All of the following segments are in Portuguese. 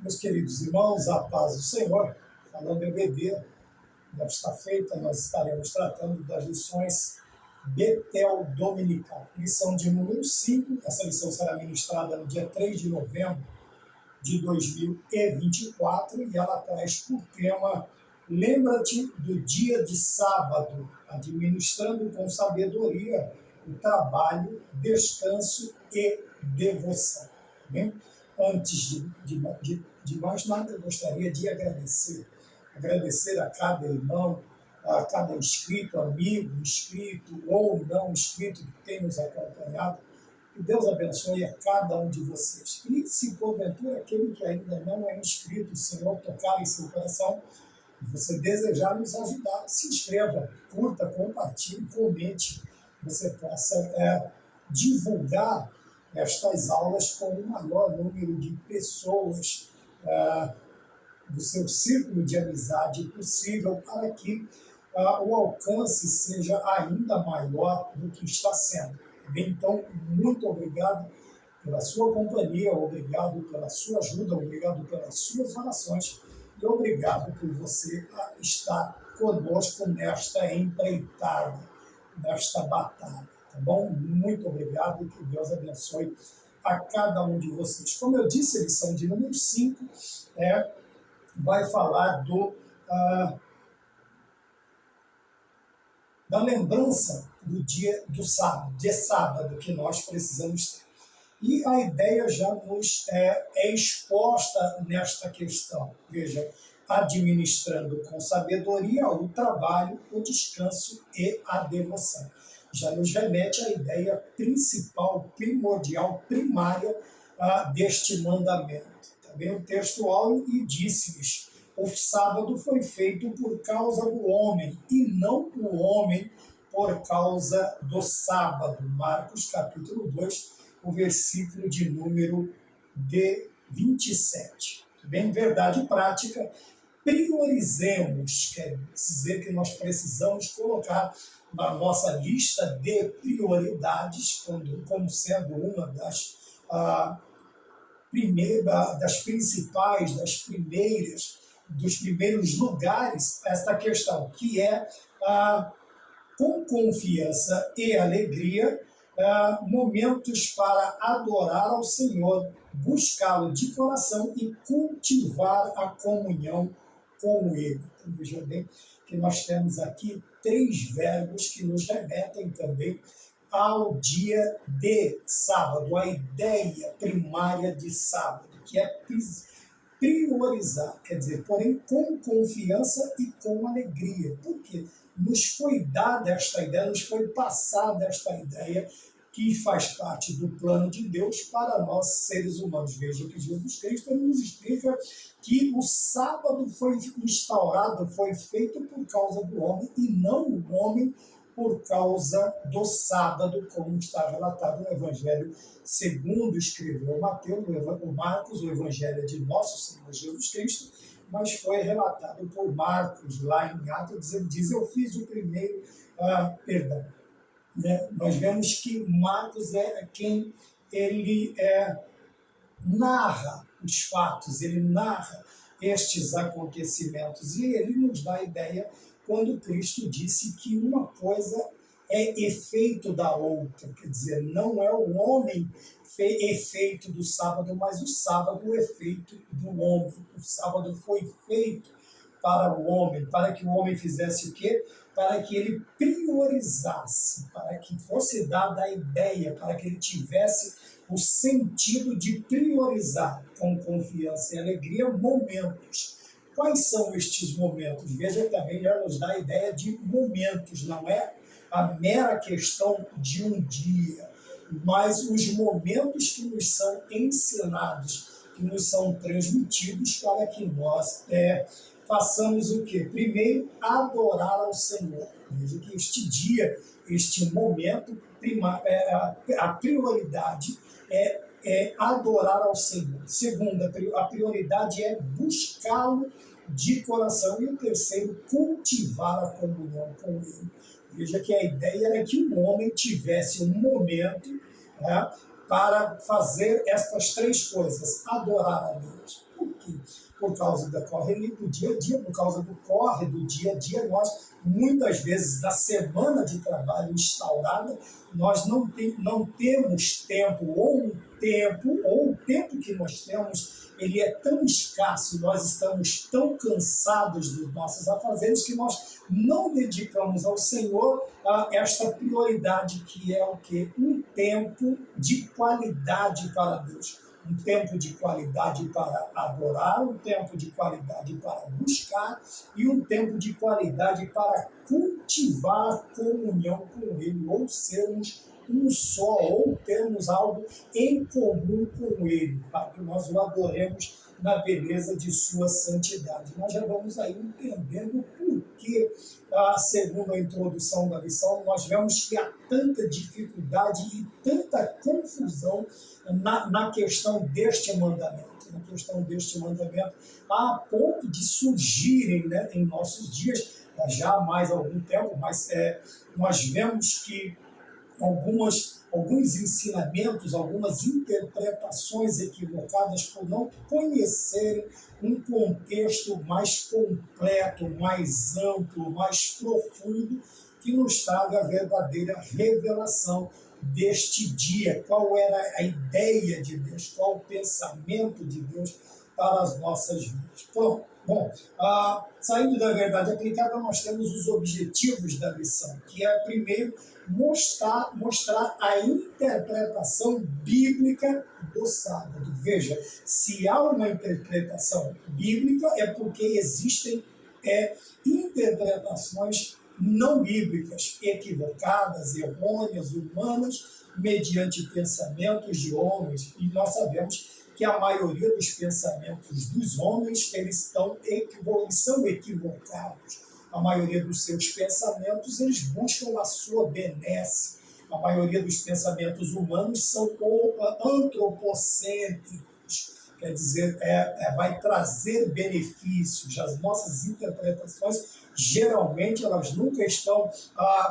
Meus queridos irmãos, a paz do Senhor, falando EBD, nesta feita nós estaremos tratando das lições Betel Dominical, lição de número 5. Essa lição será ministrada no dia 3 de novembro de 2024 e ela traz por tema: lembra-te do dia de sábado, administrando com sabedoria o trabalho, descanso e devoção. Bem? Antes de mais nada, eu gostaria de agradecer a cada irmão, a cada inscrito, amigo, inscrito ou não inscrito que tem nos acompanhado. Que Deus abençoe a cada um de vocês. E se porventura aquele que ainda não é inscrito, o Senhor tocar em seu coração, e você desejar nos ajudar, se inscreva, curta, compartilhe, comente, você possa divulgar estas aulas com o maior número de pessoas do seu círculo de amizade possível, para que o alcance seja ainda maior do que está sendo. Bem, então, muito obrigado pela sua companhia, obrigado pela sua ajuda, obrigado pelas suas orações e obrigado por você estar conosco nesta empreitada, nesta batalha. Tá bom? Muito obrigado e que Deus abençoe a cada um de vocês. Como eu disse, a lição de número 5 vai falar da lembrança do dia do sábado, de sábado, que nós precisamos ter. E a ideia já nos é exposta nesta questão. Veja, administrando com sabedoria o trabalho, o descanso e a devoção. Já nos remete à ideia principal, primordial, primária deste mandamento. Também o texto áureo: e disse-lhes: o sábado foi feito por causa do homem, e não o homem por causa do sábado. Marcos capítulo 2, o versículo de número 27. Bem, verdade prática, priorizemos, quer dizer que nós precisamos colocar na nossa lista de prioridades, como sendo uma das principais, dos primeiros lugares, esta questão, que é com confiança e alegria, momentos para adorar ao Senhor, buscá-lo de coração e cultivar a comunhão com Ele. Então, veja bem que nós temos aqui 3 verbos que nos remetem também ao dia de sábado, a ideia primária de sábado, que é priorizar, quer dizer, porém com confiança e com alegria. Por quê? Nos foi dada esta ideia, nos foi passada esta ideia que faz parte do plano de Deus para nós, seres humanos. Veja que Jesus Cristo nos explica que o sábado foi instaurado, foi feito por causa do homem e não o homem por causa do sábado, como está relatado no Evangelho segundo escreveu Mateus, o Marcos, o Evangelho de nosso Senhor Jesus Cristo, mas foi relatado por Marcos lá em Atos, ele diz: eu fiz o primeiro perdão. Nós vemos que Marcos é quem ele narra os fatos, ele narra estes acontecimentos, e ele nos dá a ideia quando Cristo disse que uma coisa é efeito da outra, quer dizer, não é o homem efeito do sábado, mas o sábado é efeito do homem. O sábado foi feito para o homem, para que o homem fizesse o quê? Para que ele priorizasse, para que fosse dada a ideia, para que ele tivesse o sentido de priorizar com confiança e alegria momentos. Quais são estes momentos? Veja, também já nos dá a ideia de momentos, não é a mera questão de um dia, mas os momentos que nos são ensinados, que nos são transmitidos para que nós façamos o quê? Primeiro, adorar ao Senhor. Veja que este dia, este momento, a prioridade é adorar ao Senhor. Segunda, a prioridade é buscá-lo de coração. E o terceiro, cultivar a comunhão com Ele. Veja que a ideia era que o homem tivesse um momento para fazer estas 3 coisas: adorar a Deus. Por quê? que por causa da correria do dia a dia, por causa do corre do dia a dia, nós muitas vezes na semana de trabalho instaurada, nós não temos tempo, ou o tempo que nós temos, ele é tão escasso, nós estamos tão cansados dos nossos afazeres que nós não dedicamos ao Senhor esta prioridade que é o quê? Um tempo de qualidade para Deus. Um tempo de qualidade para adorar, um tempo de qualidade para buscar e um tempo de qualidade para cultivar a comunhão com Ele, ou sermos um só, ou termos algo em comum com Ele, para que nós o adoremos na beleza de sua santidade. Nós já vamos aí entendendo por que, segundo a introdução da lição, nós vemos que há tanta dificuldade e tanta confusão na questão deste mandamento. Na questão deste mandamento, a ponto de surgirem, né, em nossos dias, já há mais algum tempo, mas nós vemos que alguns ensinamentos, algumas interpretações equivocadas por não conhecerem um contexto mais completo, mais amplo, mais profundo, que nos traga a verdadeira revelação deste dia, qual era a ideia de Deus, qual o pensamento de Deus para as nossas vidas. Bom, saindo da verdade aplicada, nós temos os objetivos da lição, que é, primeiro, mostrar a interpretação bíblica do sábado. Veja, se há uma interpretação bíblica, é porque existem interpretações não bíblicas, equivocadas, errôneas, humanas, mediante pensamentos de homens. E nós sabemos que a maioria dos pensamentos dos homens eles são equivocados. A maioria dos seus pensamentos, eles buscam a sua benesse. A maioria dos pensamentos humanos são antropocêntricos, quer dizer, vai trazer benefícios. As nossas interpretações, geralmente, elas nunca estão,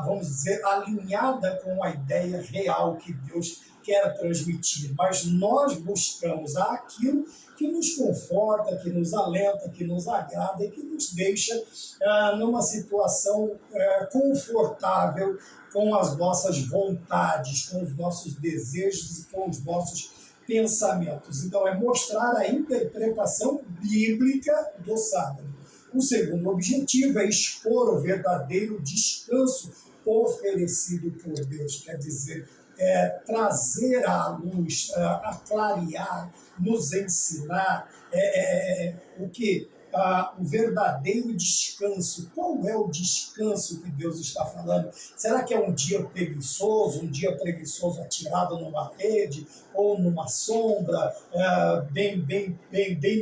vamos dizer, alinhadas com a ideia real que Deus quer transmitir, mas nós buscamos aquilo que nos conforta, que nos alenta, que nos agrada e que nos deixa numa situação confortável com as nossas vontades, com os nossos desejos e com os nossos pensamentos. Então, é mostrar a interpretação bíblica do sábado. O segundo objetivo é expor o verdadeiro descanso oferecido por Deus, quer dizer, trazer à luz, a clarear, nos ensinar o verdadeiro descanso. Qual é o descanso que Deus está falando? Será que é um dia preguiçoso atirado numa rede ou numa sombra, bem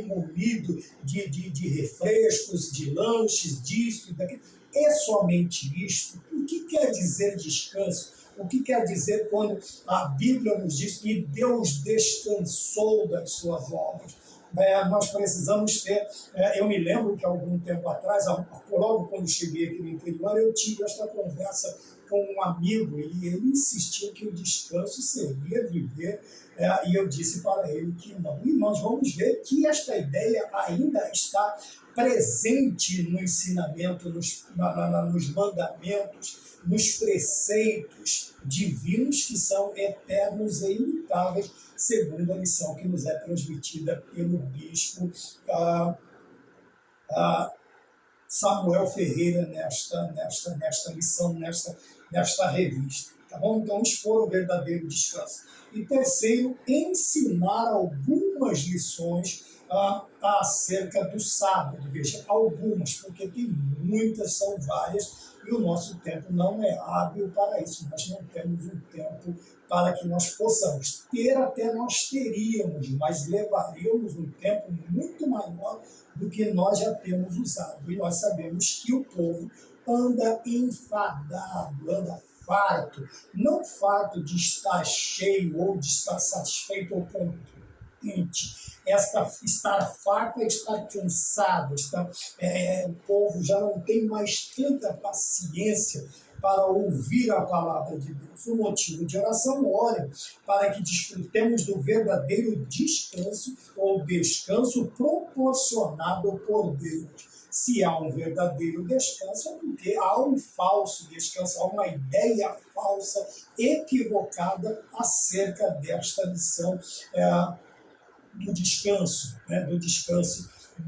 munido de refrescos, de lanches, disso e daquilo? É somente isto? O que quer dizer descanso? O que quer dizer quando a Bíblia nos diz que Deus descansou das suas obras? Nós precisamos ter... eu me lembro que algum tempo atrás, logo quando cheguei aqui no interior, eu tive esta conversa com um amigo e ele insistiu que o descanso seria viver, e eu disse para ele que não. E nós vamos ver que esta ideia ainda está presente no ensinamento, nos mandamentos, nos preceitos divinos que são eternos e imutáveis, segundo a lição que nos é transmitida pelo bispo Samuel Ferreira nesta lição, nesta revista. Tá bom? Então, expor o verdadeiro descanso. E terceiro, ensinar algumas lições acerca do sábado. Veja, algumas, porque tem muitas, são várias, e o nosso tempo não é hábil para isso. Nós não temos um tempo para que nós possamos ter, até nós teríamos, mas levaríamos um tempo muito maior do que nós já temos usado. E nós sabemos que o povo anda enfadado, anda farto, não farto de estar cheio ou de estar satisfeito ou contente. Estar farto é estar cansado. O povo já não tem mais tanta paciência para ouvir a palavra de Deus. O motivo de oração, ore para que desfrutemos do verdadeiro descanso ou descanso proporcionado por Deus. Se há um verdadeiro descanso, é porque há um falso descanso, há uma ideia falsa, equivocada acerca desta lição do descanso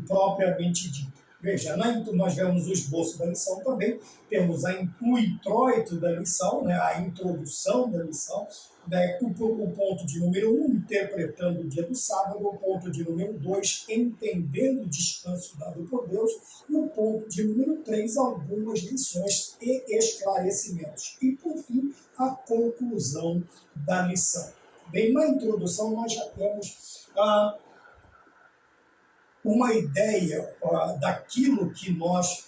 propriamente dito. Veja, nós vemos o esboço da lição também, temos o introito da lição, a introdução da lição, o ponto de número 1, interpretando o dia do sábado, o ponto de número 2, entendendo o descanso dado por Deus, e o ponto de número 3, algumas lições e esclarecimentos. E, por fim, a conclusão da lição. Bem, na introdução nós já temos uma ideia daquilo que nós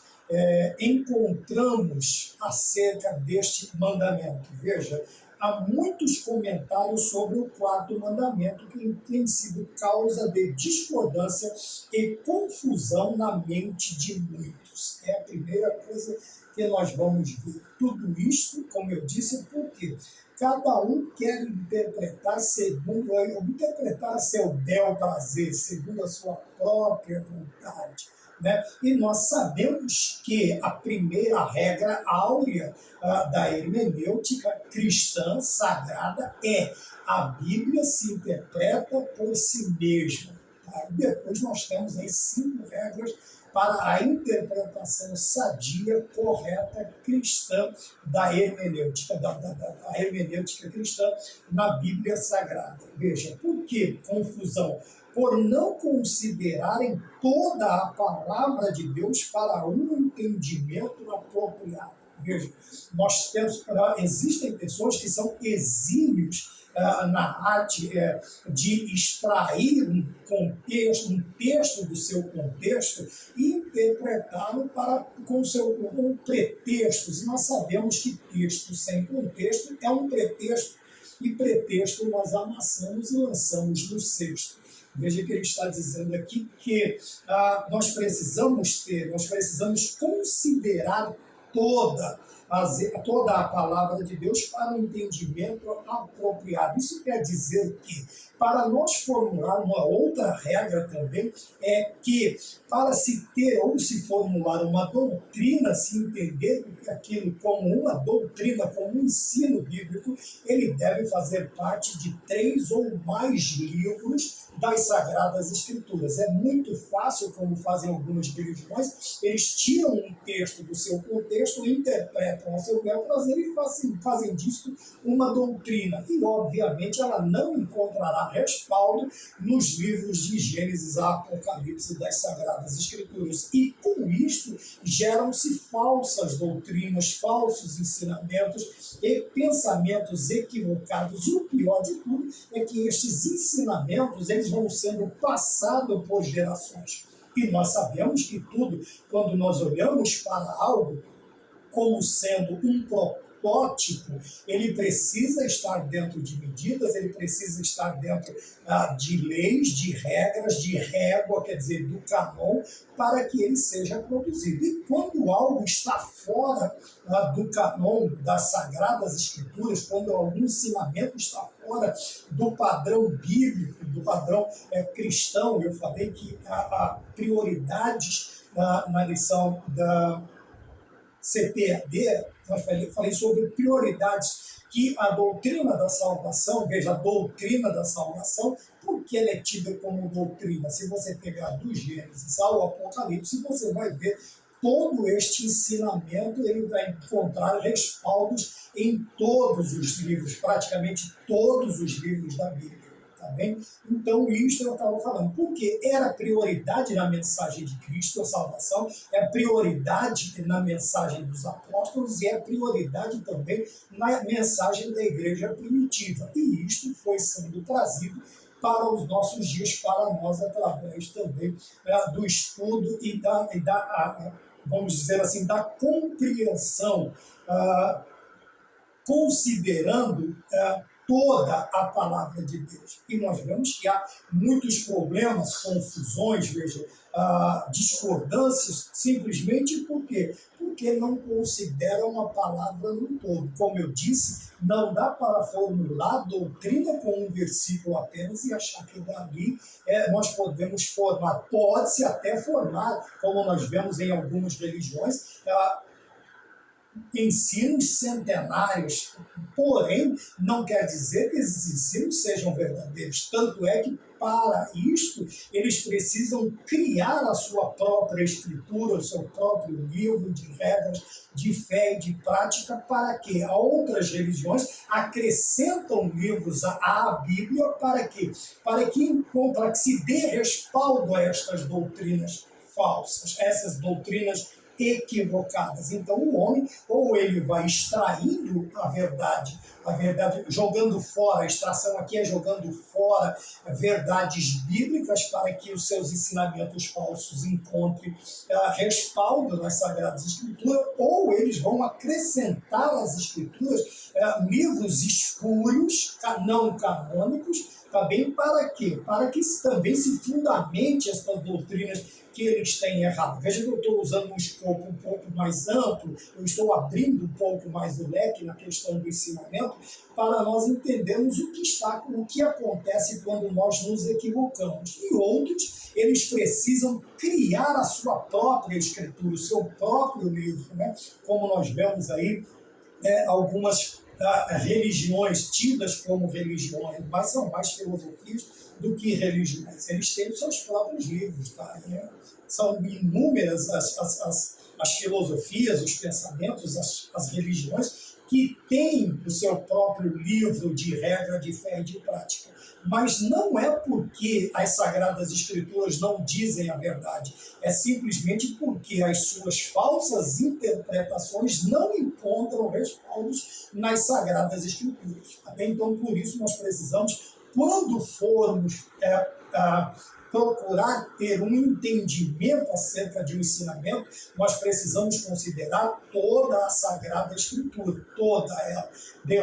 encontramos acerca deste mandamento. Veja, há muitos comentários sobre o quarto mandamento que tem sido causa de discordância e confusão na mente de muitos. É a primeira coisa que nós vamos ver. Tudo isto, como eu disse, porque cada um quer interpretar a seu bel prazer, segundo a sua própria vontade. E nós sabemos que a primeira regra áurea da hermenêutica cristã sagrada é: a Bíblia se interpreta por si mesma. Depois nós temos aí 5 regras para a interpretação sadia, correta, cristã da hermenêutica, da hermenêutica cristã na Bíblia Sagrada. Veja, por que confusão? Por não considerarem toda a palavra de Deus para um entendimento apropriado. Veja, existem pessoas que são exímios na arte de extrair um texto do seu contexto e interpretá-lo com pretextos. E nós sabemos que texto sem contexto é um pretexto, e pretexto nós amassamos e lançamos no cesto. Veja que ele está dizendo aqui que nós precisamos considerar toda a palavra de Deus para um entendimento apropriado. Isso quer dizer que, para nós formular uma outra regra também, é que para se ter ou se formular uma doutrina, se entender aquilo como uma doutrina, como um ensino bíblico, ele deve fazer parte de 3 ou mais livros das Sagradas Escrituras. É muito fácil, como fazem algumas religiões, eles tiram um texto do seu contexto, interpretam a seu bel prazer e fazem disso uma doutrina. E, obviamente, ela não encontrará respaldo nos livros de Gênesis a Apocalipse das Sagradas Escrituras. E, com isto, geram-se falsas doutrinas, falsos ensinamentos e pensamentos equivocados. E o pior de tudo é que estes ensinamentos eles vão sendo passados por gerações. E nós sabemos que tudo, quando nós olhamos para algo como sendo um protótipo, ele precisa estar dentro de medidas, ele precisa estar dentro de leis, de regras, de régua, quer dizer, do canon, para que ele seja produzido. E quando algo está fora do canon das Sagradas Escrituras, quando algum ensinamento está fora do padrão bíblico, do padrão cristão, eu falei que há prioridades na lição da CPAD, eu falei sobre prioridades que a doutrina da salvação, veja, a doutrina da salvação, porque ela é tida como doutrina? Se você pegar do Gênesis ao Apocalipse, você vai ver todo este ensinamento, ele vai encontrar respaldos em todos os livros, praticamente todos os livros da Bíblia. Tá bem? Então, isso eu estava falando, porque era prioridade na mensagem de Cristo, a salvação, é prioridade na mensagem dos apóstolos e é prioridade também na mensagem da igreja primitiva. E isto foi sendo trazido para os nossos dias, para nós, através também do estudo e vamos dizer assim, da compreensão, considerando toda a palavra de Deus. E nós vemos que há muitos problemas, confusões, veja, discordâncias, simplesmente por quê? Porque não consideram a palavra no todo. Como eu disse, não dá para formular doutrina com um versículo apenas e achar que dali nós podemos formar. Pode-se até formar, como nós vemos em algumas religiões, ensinos centenários, porém, não quer dizer que esses ensinos sejam verdadeiros. Tanto é que, para isto, eles precisam criar a sua própria escritura, o seu próprio livro de regras, de fé e de prática, para que outras religiões acrescentam livros à Bíblia, para que se dê respaldo a estas doutrinas falsas, essas doutrinas equivocadas. Então o homem, ou ele vai extraindo a verdade, jogando fora, a extração aqui é jogando fora verdades bíblicas para que os seus ensinamentos falsos encontrem respaldo nas Sagradas Escrituras, ou eles vão acrescentar às Escrituras livros espúrios, não canônicos, também para quê? Para que também se fundamente essas doutrinas que eles têm errado. Veja que eu estou usando um escopo um pouco mais amplo, eu estou abrindo um pouco mais o leque na questão do ensinamento, para nós entendermos o que acontece quando nós nos equivocamos. E outros, eles precisam criar a sua própria escritura, o seu próprio livro, né? Como nós vemos aí algumas religiões tidas como religiões, mas são mais filosofias do que religiões. Eles têm os seus próprios livros, tá? São inúmeras as filosofias, os pensamentos, as religiões que têm o seu próprio livro de regra, de fé e de prática. Mas não é porque as Sagradas Escrituras não dizem a verdade, é simplesmente porque as suas falsas interpretações não encontram respaldos nas Sagradas Escrituras. Tá bem? Então, por isso, nós precisamos, quando formos procurar ter um entendimento acerca de um ensinamento, nós precisamos considerar toda a Sagrada Escritura, toda ela,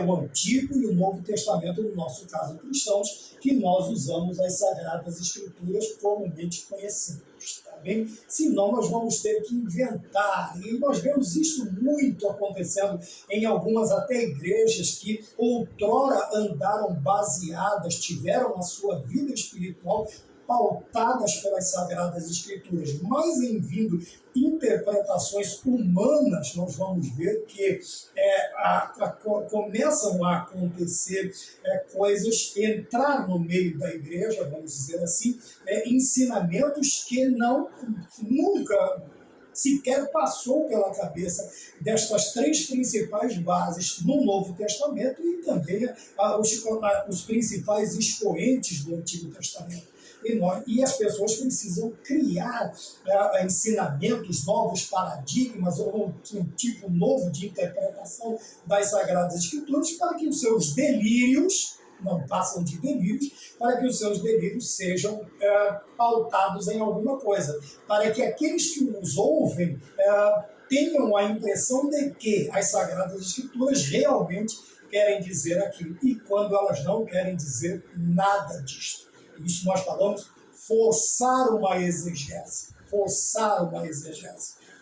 o Antigo e o Novo Testamento, no nosso caso cristãos, que nós usamos as Sagradas Escrituras comumente conhecidas, tá bem? Senão nós vamos ter que inventar, e nós vemos isso muito acontecendo em algumas até igrejas que outrora andaram baseadas, tiveram a sua vida espiritual pautadas pelas Sagradas Escrituras, mas em vindo interpretações humanas, nós vamos ver que começam a acontecer coisas, entrar no meio da igreja, vamos dizer assim, ensinamentos que nunca sequer passou pela cabeça destas três principais bases no Novo Testamento e também os principais expoentes do Antigo Testamento. E as pessoas precisam criar ensinamentos, novos paradigmas, ou um tipo novo de interpretação das Sagradas Escrituras para que os seus delírios, não passam de delírios, para que os seus delírios sejam pautados em alguma coisa, para que aqueles que os ouvem tenham a impressão de que as Sagradas Escrituras realmente querem dizer aquilo, e quando elas não querem dizer nada disto. Isso nós falamos, forçar uma exegese,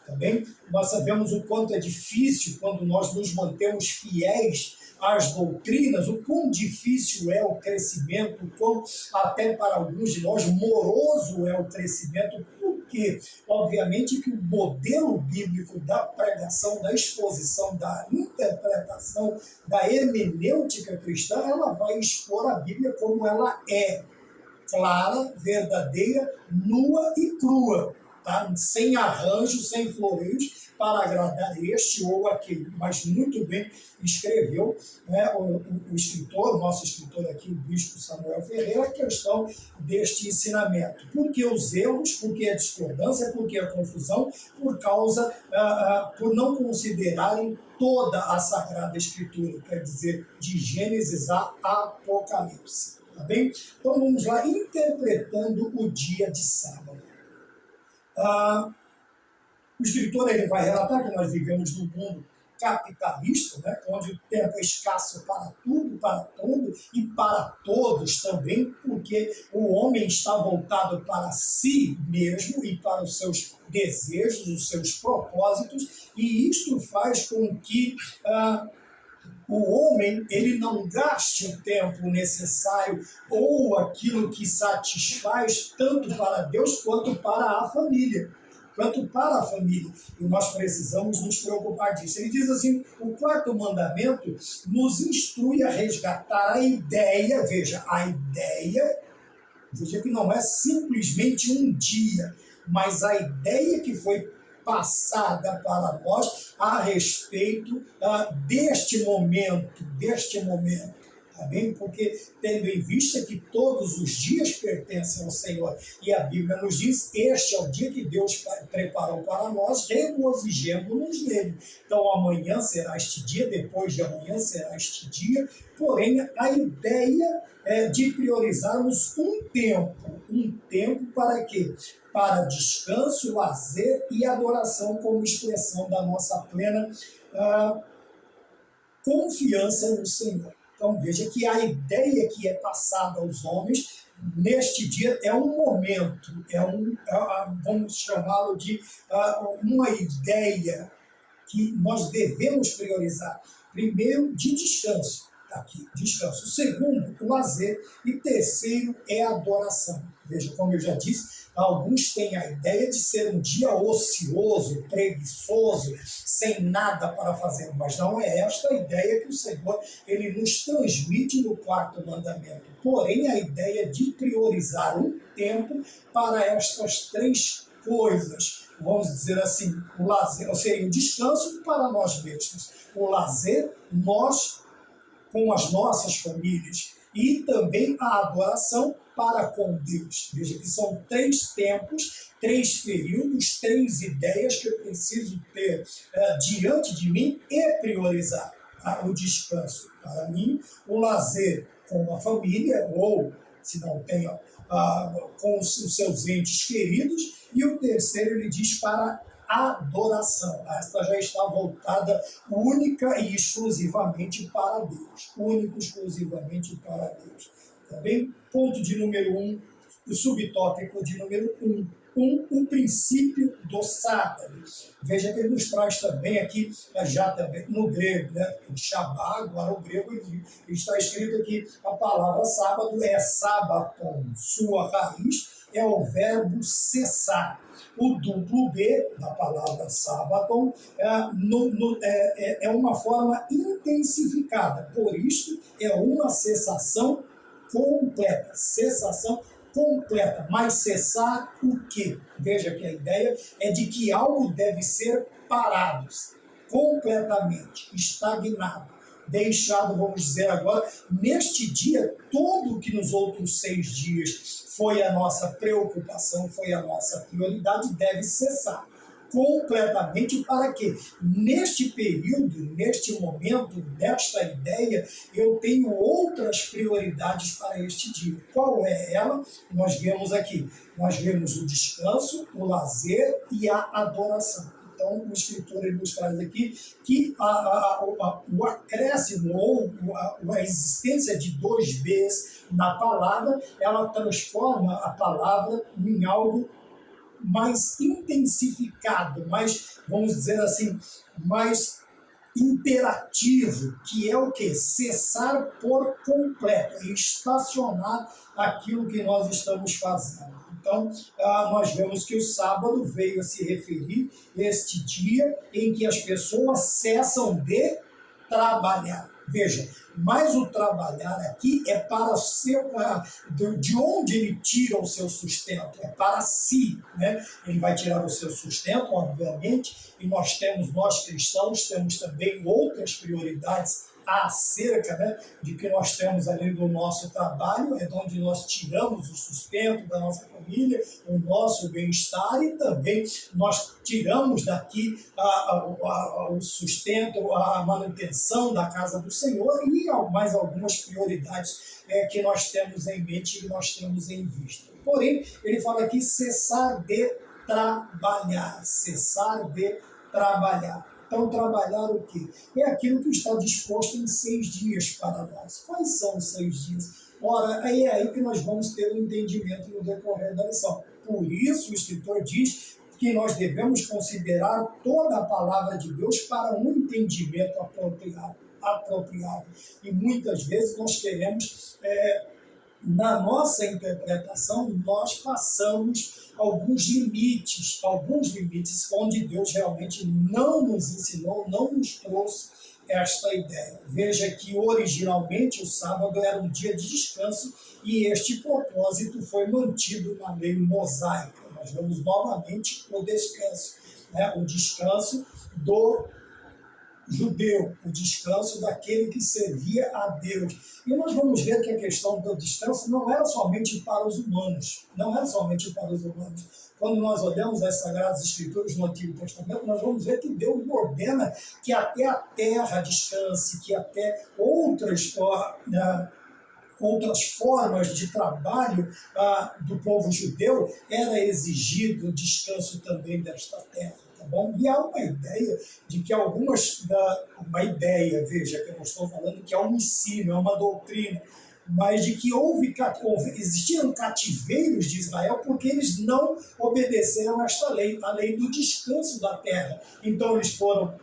tá bem? Nós sabemos o quanto é difícil quando nós nos mantemos fiéis às doutrinas, o quão difícil é o crescimento, o quão, até para alguns de nós, moroso é o crescimento, porque, obviamente, que o modelo bíblico da pregação, da exposição, da interpretação, da hermenêutica cristã, ela vai expor a Bíblia como ela é, clara, verdadeira, nua e crua, tá? Sem arranjo, sem floreios, para agradar este ou aquele. Mas muito bem escreveu, né, o escritor, o nosso escritor aqui, o bispo Samuel Ferreira, a questão deste ensinamento. Por que os erros, por que a discordância, por que a confusão? Por não considerarem toda a Sagrada Escritura, quer dizer, de Gênesis a Apocalipse. Tá bem? Então vamos lá, interpretando o dia de sábado. O escritor ele vai relatar que nós vivemos num mundo capitalista, né, onde o tempo é escasso para tudo e para todos também, porque o homem está voltado para si mesmo e para os seus desejos, os seus propósitos, e isto faz com que o homem ele não gaste o tempo necessário ou aquilo que satisfaz tanto para Deus quanto para a família. Quanto para a família. E nós precisamos nos preocupar disso. Ele diz assim, o quarto mandamento nos instrui a resgatar a ideia, veja que não é simplesmente um dia, mas a ideia que foi passada para nós a respeito deste momento, tá bem? Porque tendo em vista que todos os dias pertencem ao Senhor, e a Bíblia nos diz, este é o dia que Deus preparou para nós, regozijemo-nos nele. Então amanhã será este dia, depois de amanhã será este dia, porém a ideia é de priorizarmos um tempo para quê? Para descanso, lazer e adoração como expressão da nossa plena confiança no Senhor. Então veja que a ideia que é passada aos homens neste dia é um momento, vamos chamá-lo de uma ideia que nós devemos priorizar. Primeiro, de descanso. Aqui, descanso. Segundo, o lazer. E terceiro é a adoração. Veja, como eu já disse, alguns têm a ideia de ser um dia ocioso, preguiçoso, sem nada para fazer, mas não é esta a ideia que o Senhor ele nos transmite no quarto mandamento. Porém, a ideia de priorizar um tempo para estas três coisas, vamos dizer assim, o lazer, ou seja, o descanso para nós mesmos, o lazer, nós com as nossas famílias, e também a adoração para com Deus. Veja que são três tempos, três períodos, três ideias que eu preciso ter diante de mim e priorizar. O descanso para mim, o lazer com a família, ou, se não tenho, com os seus entes queridos, e o terceiro ele diz para adoração. Esta já está voltada única e exclusivamente para Deus. Único e exclusivamente para Deus. Tá bem? Ponto de número 1, o subtópico de número 1. O princípio do sábado. Veja que ele nos traz também aqui, já também no grego, né? Em Shabá, agora o grego está escrito aqui, a palavra sábado é sabaton, sua raiz é o cessar. O duplo B, da palavra sabaton, é uma forma intensificada, por isso é uma cessação completa, mas cessar o quê? Veja que a ideia é de que algo deve ser parado, completamente, estagnado, deixado, vamos dizer agora, neste dia, todo o que nos outros 6 dias foi a nossa preocupação, foi a nossa prioridade, deve cessar completamente para que neste período, neste momento, nesta ideia, eu tenho outras prioridades para este dia. Qual é ela? Nós vemos aqui. Nós vemos o descanso, o lazer e a adoração. Então, o escritor ele nos traz aqui que o acréscimo ou a existência de 2 Bs na palavra, ela transforma a palavra em algo mais intensificado, mais, vamos dizer assim, mais imperativo, que é o quê? Cessar por completo, estacionar aquilo que nós estamos fazendo. Então, nós vemos que o sábado veio a se referir a este dia em que as pessoas cessam de trabalhar. Veja, mas o trabalhar aqui é para de onde ele tira o seu sustento, é para si, né? Ele vai tirar o seu sustento, obviamente, e nós cristãos, temos também outras prioridades acerca, né, de que nós temos ali do nosso trabalho, é de onde nós tiramos o sustento da nossa família, o nosso bem-estar, e também nós tiramos daqui o sustento, a manutenção da casa do Senhor e mais algumas prioridades que nós temos em mente e que nós temos em vista. Porém, ele fala aqui cessar de trabalhar, Então, trabalhar o quê? É aquilo que está disposto em 6 dias para nós. Quais são os 6 dias? Ora, é aí que nós vamos ter um entendimento no decorrer da lição. Por isso, o escritor diz que nós devemos considerar toda a palavra de Deus para um entendimento apropriado. E muitas vezes nós queremos, na nossa interpretação, nós passamos alguns limites onde Deus realmente não nos ensinou, não nos trouxe esta ideia. Veja que originalmente o sábado era um dia de descanso e este propósito foi mantido na lei mosaica. Nós vamos novamente o descanso, o descanso do judeu, o descanso daquele que servia a Deus. E nós vamos ver que a questão do descanso não era somente para os humanos, Quando nós olhamos as Sagradas Escrituras no Antigo Testamento, nós vamos ver que Deus ordena que até a terra descanse, que até outras formas de trabalho do povo judeu era exigido o descanso também desta terra. Tá bom? E há uma ideia de que veja, que eu não estou falando que é um ensino, é uma doutrina, mas de que existiram cativeiros de Israel porque eles não obedeceram a esta lei, a lei do descanso da terra. Então eles foram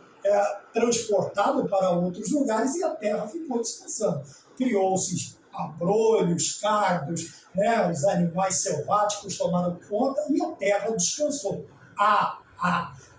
transportados para outros lugares e a terra ficou descansando. Criou-se abrolhos, cardos, os animais selváticos tomaram conta e a terra descansou.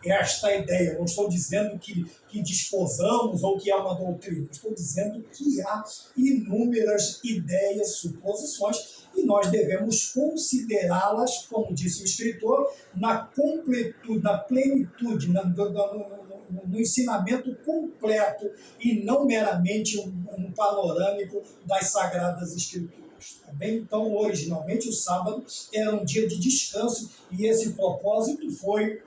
Esta ideia, não estou dizendo que disposamos ou que é uma doutrina, estou dizendo que há inúmeras ideias, suposições, e nós devemos considerá-las, como disse o escritor, na completude, na plenitude, no ensinamento completo e não meramente um panorâmico das Sagradas Escrituras. Tá bem? Então, originalmente, o sábado era um dia de descanso e esse propósito foi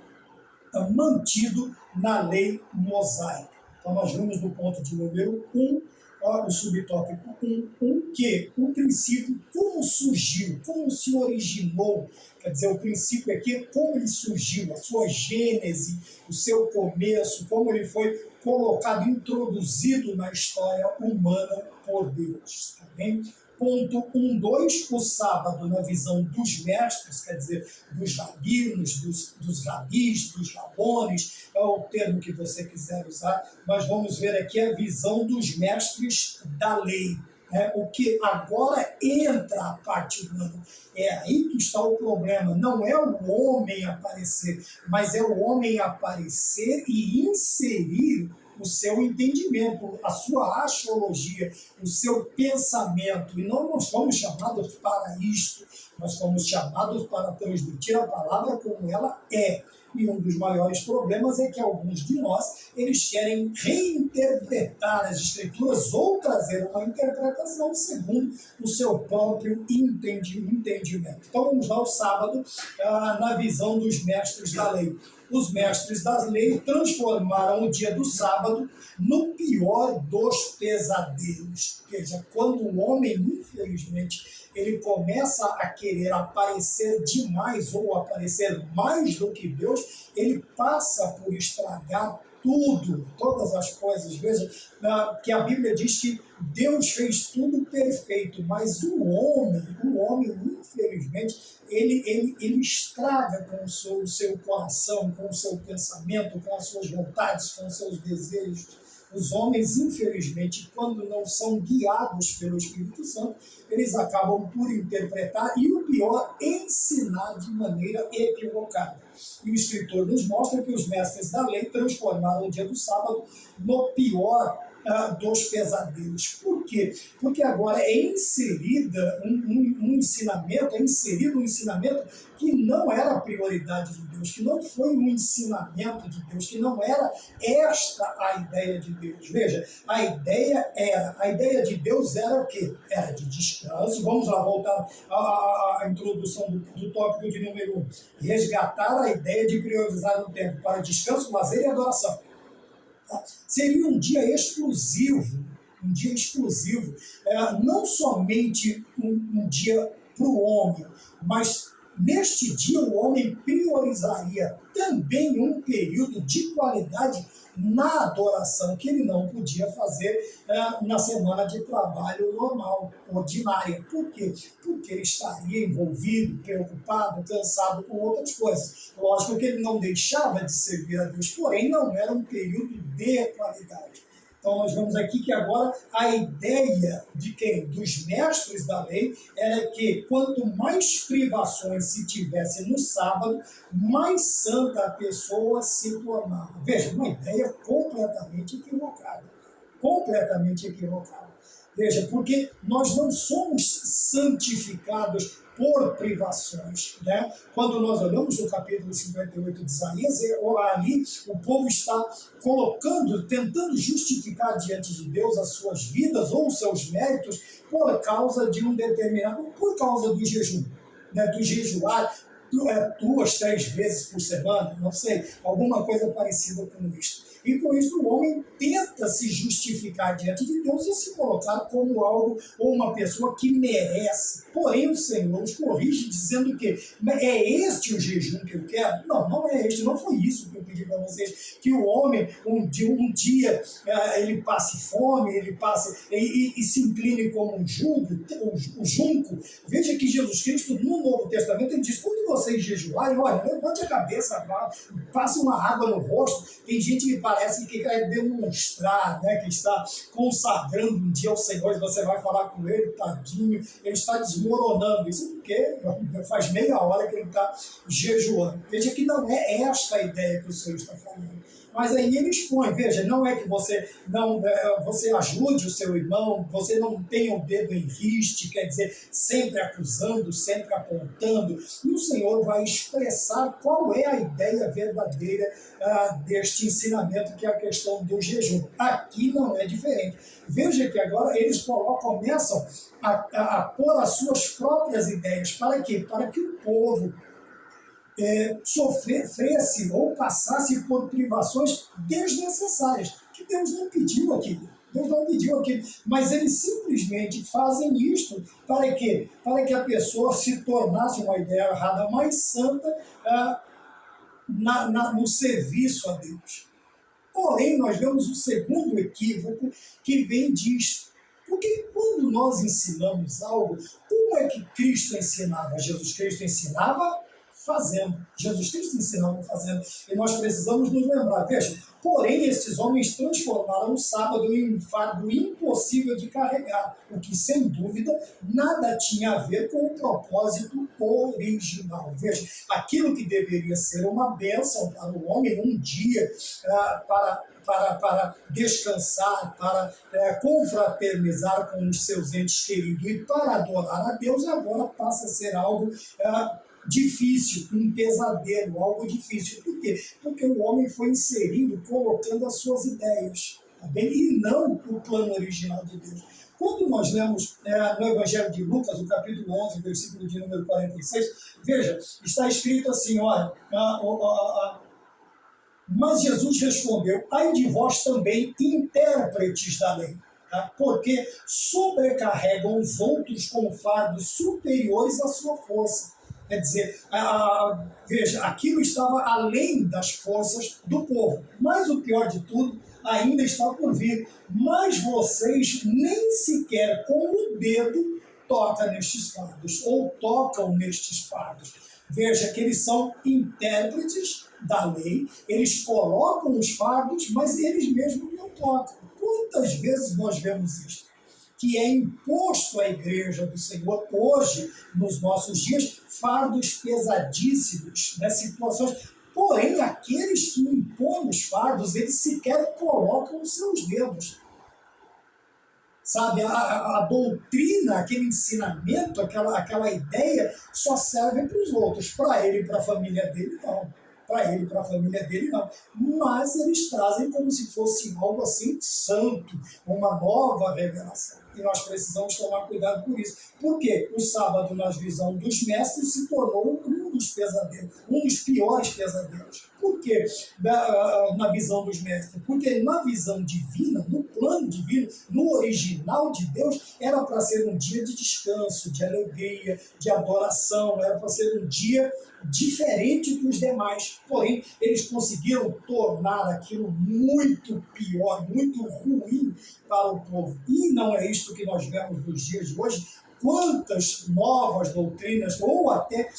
mantido na lei mosaica. Então, nós vimos no ponto de número 1, o subtópico 1, que o princípio, como surgiu, como se originou, quer dizer, o princípio aqui é como ele surgiu, a sua gênese, o seu começo, como ele foi colocado, introduzido na história humana por Deus. Tá bem? Ponto 1.2, o sábado na visão dos mestres, quer dizer, dos rabinos, dos rabis, dos rabones, é o termo que você quiser usar, mas vamos ver aqui a visão dos mestres da lei. O que agora entra a parte humana. É aí que está o problema. Não é o homem aparecer, mas é o homem aparecer e inserir o seu entendimento, a sua axiologia, o seu pensamento. E não nós fomos chamados para isto, nós fomos chamados para transmitir a palavra como ela é. E um dos maiores problemas é que alguns de nós, eles querem reinterpretar as Escrituras ou trazer uma interpretação segundo o seu próprio entendimento. Então vamos lá ao sábado, na visão dos mestres da lei. Os mestres das leis transformaram o dia do sábado no pior dos pesadelos. Veja, quando o homem, infelizmente, ele começa a querer aparecer demais ou aparecer mais do que Deus, ele passa por estragar tudo, todas as coisas. Veja que a Bíblia diz que Deus fez tudo perfeito, mas o homem, infelizmente, ele estraga com o seu coração, com o seu pensamento, com as suas vontades, com os seus desejos. Os homens, infelizmente, quando não são guiados pelo Espírito Santo, eles acabam por interpretar e, o pior, ensinar de maneira equivocada. E o escritor nos mostra que os mestres da lei transformaram o dia do sábado no pior dos pesadelos. Por quê? Porque agora é inserido um ensinamento que não era a prioridade de Deus, que não foi um ensinamento de Deus, que não era esta a ideia de Deus. Veja, a ideia de Deus era o quê? Era de descanso. Vamos lá voltar à introdução do tópico de número 1. Resgatar a ideia de priorizar o tempo para descanso, lazer e adoração. Seria um dia exclusivo, não somente um dia para o homem, mas neste dia o homem priorizaria também um período de qualidade na adoração, que ele não podia fazer na semana de trabalho normal, ordinária. Por quê? Porque ele estaria envolvido, preocupado, cansado com outras coisas. Lógico que ele não deixava de servir a Deus, porém não era um período de qualidade. Então, nós vemos aqui que agora a ideia de quem? Dos mestres da lei era que quanto mais privações se tivesse no sábado, mais santa a pessoa se tornava. Veja, uma ideia completamente equivocada. Completamente equivocada. Veja, porque nós não somos santificados por privações, né? Quando nós olhamos o capítulo 58 de Isaías, ali o povo está colocando, tentando justificar diante de Deus as suas vidas ou os seus méritos por causa de um determinado, por causa do jejum, né? Do jejuar 2, 3 vezes por semana, não sei, alguma coisa parecida com isso. E com isso o homem tenta se justificar diante de Deus e se colocar como algo ou uma pessoa que merece. Porém o Senhor os corrige dizendo que é este o jejum que eu quero? Não, não é este, não foi isso que eu pedi para vocês. Que o homem um dia ele passe fome, ele passe e se incline como um junco. Veja que Jesus Cristo no Novo Testamento ele diz, quando vocês jejuarem, olha, levante a cabeça, passe uma água no rosto. Tem gente que parece que quer demonstrar, né, que está consagrando um dia ao Senhor, e você vai falar com ele, tadinho, ele está desmoronando. Isso porque faz meia hora que ele está jejuando. Veja que não é esta a ideia que o Senhor está falando. Mas aí ele expõe, veja, não é que você ajude o seu irmão, você não tenha o dedo em riste, quer dizer, sempre acusando, sempre apontando, e o Senhor vai expressar qual é a ideia verdadeira deste ensinamento, que é a questão do jejum. Aqui não é diferente. Veja que agora eles começam a pôr as suas próprias ideias. Para quê? Para que o povo sofresse ou passasse por privações desnecessárias, que Deus não pediu aquilo. Deus não pediu aquilo, mas eles simplesmente fazem isto para quê? Para que a pessoa se tornasse uma ideia errada mais santa no serviço a Deus. Porém, nós vemos o segundo equívoco que vem disto. Porque quando nós ensinamos algo, como é que Cristo ensinava? Jesus Cristo ensinava fazendo. Jesus Cristo ensinava fazendo. E nós precisamos nos lembrar. Veja, porém, esses homens transformaram o sábado em um fardo impossível de carregar, o que, sem dúvida, nada tinha a ver com o propósito original. Veja, aquilo que deveria ser uma bênção para o homem, um dia para descansar, para confraternizar com os seus entes queridos e para adorar a Deus, agora passa a ser algo difícil, um pesadelo, algo difícil. Por quê? Porque o homem foi inserido, colocando as suas ideias, tá bem? E não o plano original de Deus. Quando nós lemos no Evangelho de Lucas, o capítulo 11, versículo de número 46, veja, está escrito assim, olha, mas Jesus respondeu, ai de vós também, intérpretes da lei, tá? Porque sobrecarregam os outros com fardos superiores à sua força. Quer dizer, veja, aquilo estava além das forças do povo. Mas o pior de tudo ainda está por vir. Mas vocês nem sequer com o dedo tocam nestes fardos, ou tocam nestes fardos. Veja que eles são intérpretes da lei, eles colocam os fardos, mas eles mesmos não tocam. Quantas vezes nós vemos isso? Que é imposto à igreja do Senhor hoje, nos nossos dias, fardos pesadíssimos, né, situações. Porém, aqueles que impõem os fardos, eles sequer colocam os seus dedos. Sabe, a doutrina, aquele ensinamento, aquela ideia só serve para os outros. Para ele e para a família dele, não. Para ele e para a família dele, não. Mas eles trazem como se fosse algo assim santo, uma nova revelação. E nós precisamos tomar cuidado por isso. Porque o sábado, na visão dos mestres, se tornou um dos pesadelos, um dos piores pesadelos. Por quê? Na visão dos mestres? Porque na visão divina, no plano divino, no original de Deus, era para ser um dia de descanso, de alegria, de adoração, era para ser um dia diferente dos demais. Porém, eles conseguiram tornar aquilo muito pior, muito ruim para o povo. E não é isto que nós vemos nos dias de hoje. Quantas novas doutrinas, ou até,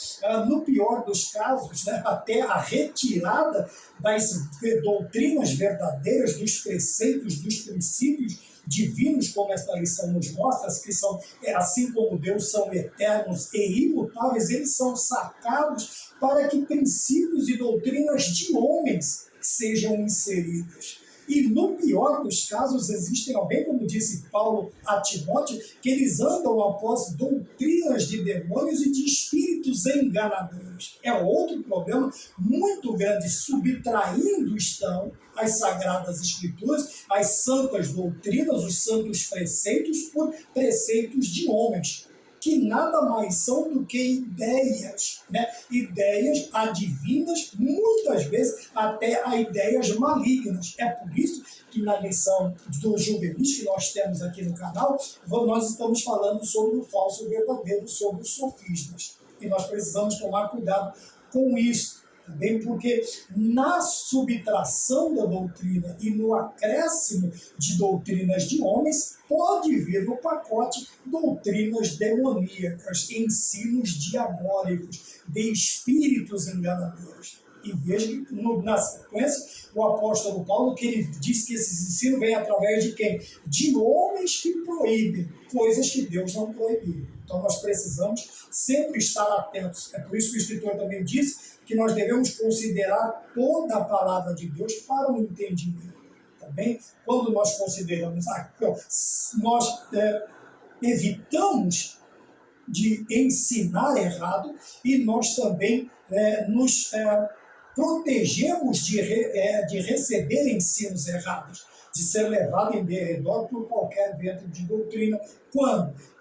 no pior dos casos, né, até a retirada das doutrinas verdadeiras, dos preceitos, dos princípios divinos, como esta lição nos mostra, que são, assim como Deus, são eternos e imutáveis, eles são sacados para que princípios e doutrinas de homens sejam inseridas. E no pior dos casos existem alguém, como disse Paulo a Timóteo, que eles andam após doutrinas de demônios e de espíritos enganadores. É outro problema muito grande, subtraindo estão as Sagradas Escrituras, as santas doutrinas, os santos preceitos, por preceitos de homens, que nada mais são do que ideias, né? Ideias advindas, muitas vezes até a ideias malignas. É por isso que na lição do juvenis que nós temos aqui no canal, nós estamos falando sobre o falso e o verdadeiro, sobre os sofismas. E nós precisamos tomar cuidado com isso. Também porque na subtração da doutrina e no acréscimo de doutrinas de homens, pode vir no pacote doutrinas demoníacas, ensinos diabólicos, de espíritos enganadores. E veja que na sequência, o apóstolo Paulo, que ele diz que esses ensinos vêm através de quem? De homens que proíbem coisas que Deus não proibiu. Então nós precisamos sempre estar atentos. É por isso que o escritor também diz que nós devemos considerar toda a palavra de Deus para o entendimento. Tá bem? Quando nós consideramos, nós evitamos de ensinar errado e nós também nos protegemos de receber ensinos errados, de ser levado em derredor por qualquer vento de doutrina.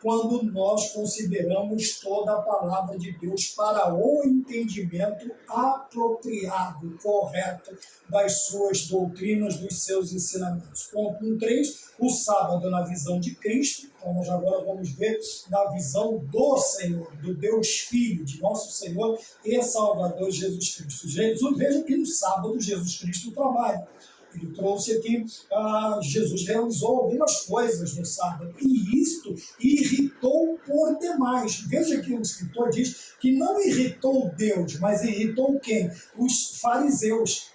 Quando nós consideramos toda a palavra de Deus para o entendimento apropriado, correto das suas doutrinas, dos seus ensinamentos. Ponto 1.3, o sábado na visão de Cristo. Então nós agora vamos ver na visão do Senhor, do Deus Filho, de nosso Senhor e Salvador Jesus Cristo. Veja que no sábado Jesus Cristo trabalha. Ele trouxe aqui, Jesus realizou algumas coisas no sábado, e isto irritou por demais. Veja que o escritor diz que não irritou Deus, mas irritou quem? Os fariseus,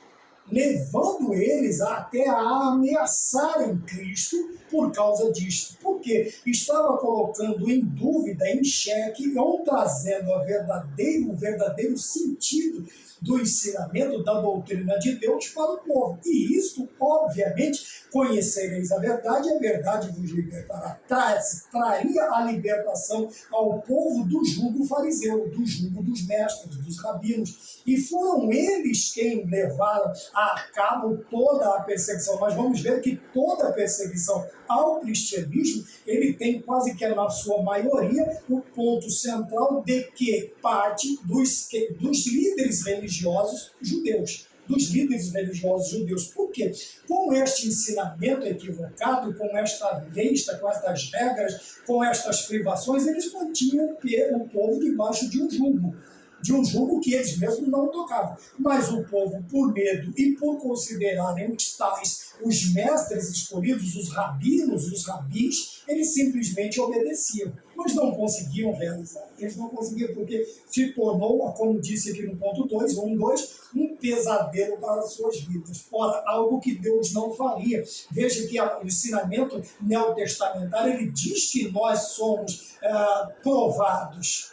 levando eles até a ameaçarem Cristo por causa disto. Porque estava colocando em dúvida, em xeque, ou trazendo o verdadeiro sentido do ensinamento da doutrina de Deus para o povo. E isso, obviamente, conhecereis a verdade vos libertará. Traria a libertação ao povo do jugo fariseu, do jugo dos mestres, dos rabinos. E foram eles quem levaram a cabo toda a perseguição. Mas vamos ver que toda a perseguição ao cristianismo, ele tem quase que na sua maioria o ponto central de que parte dos líderes religiosos judeus. Dos líderes religiosos judeus. Por quê? Com este ensinamento equivocado, com esta lista, com estas regras, com estas privações, eles mantinham o povo debaixo de um jugo que eles mesmos não tocavam. Mas o povo, por medo e por considerarem os tais, os mestres escolhidos, os rabinos, os rabis, eles simplesmente obedeciam, mas não conseguiam realizar. Eles não conseguiam porque se tornou, como disse aqui no ponto 2, um pesadelo para as suas vidas. Ora, algo que Deus não faria. Veja que o ensinamento neotestamentário, ele diz que nós somos provados,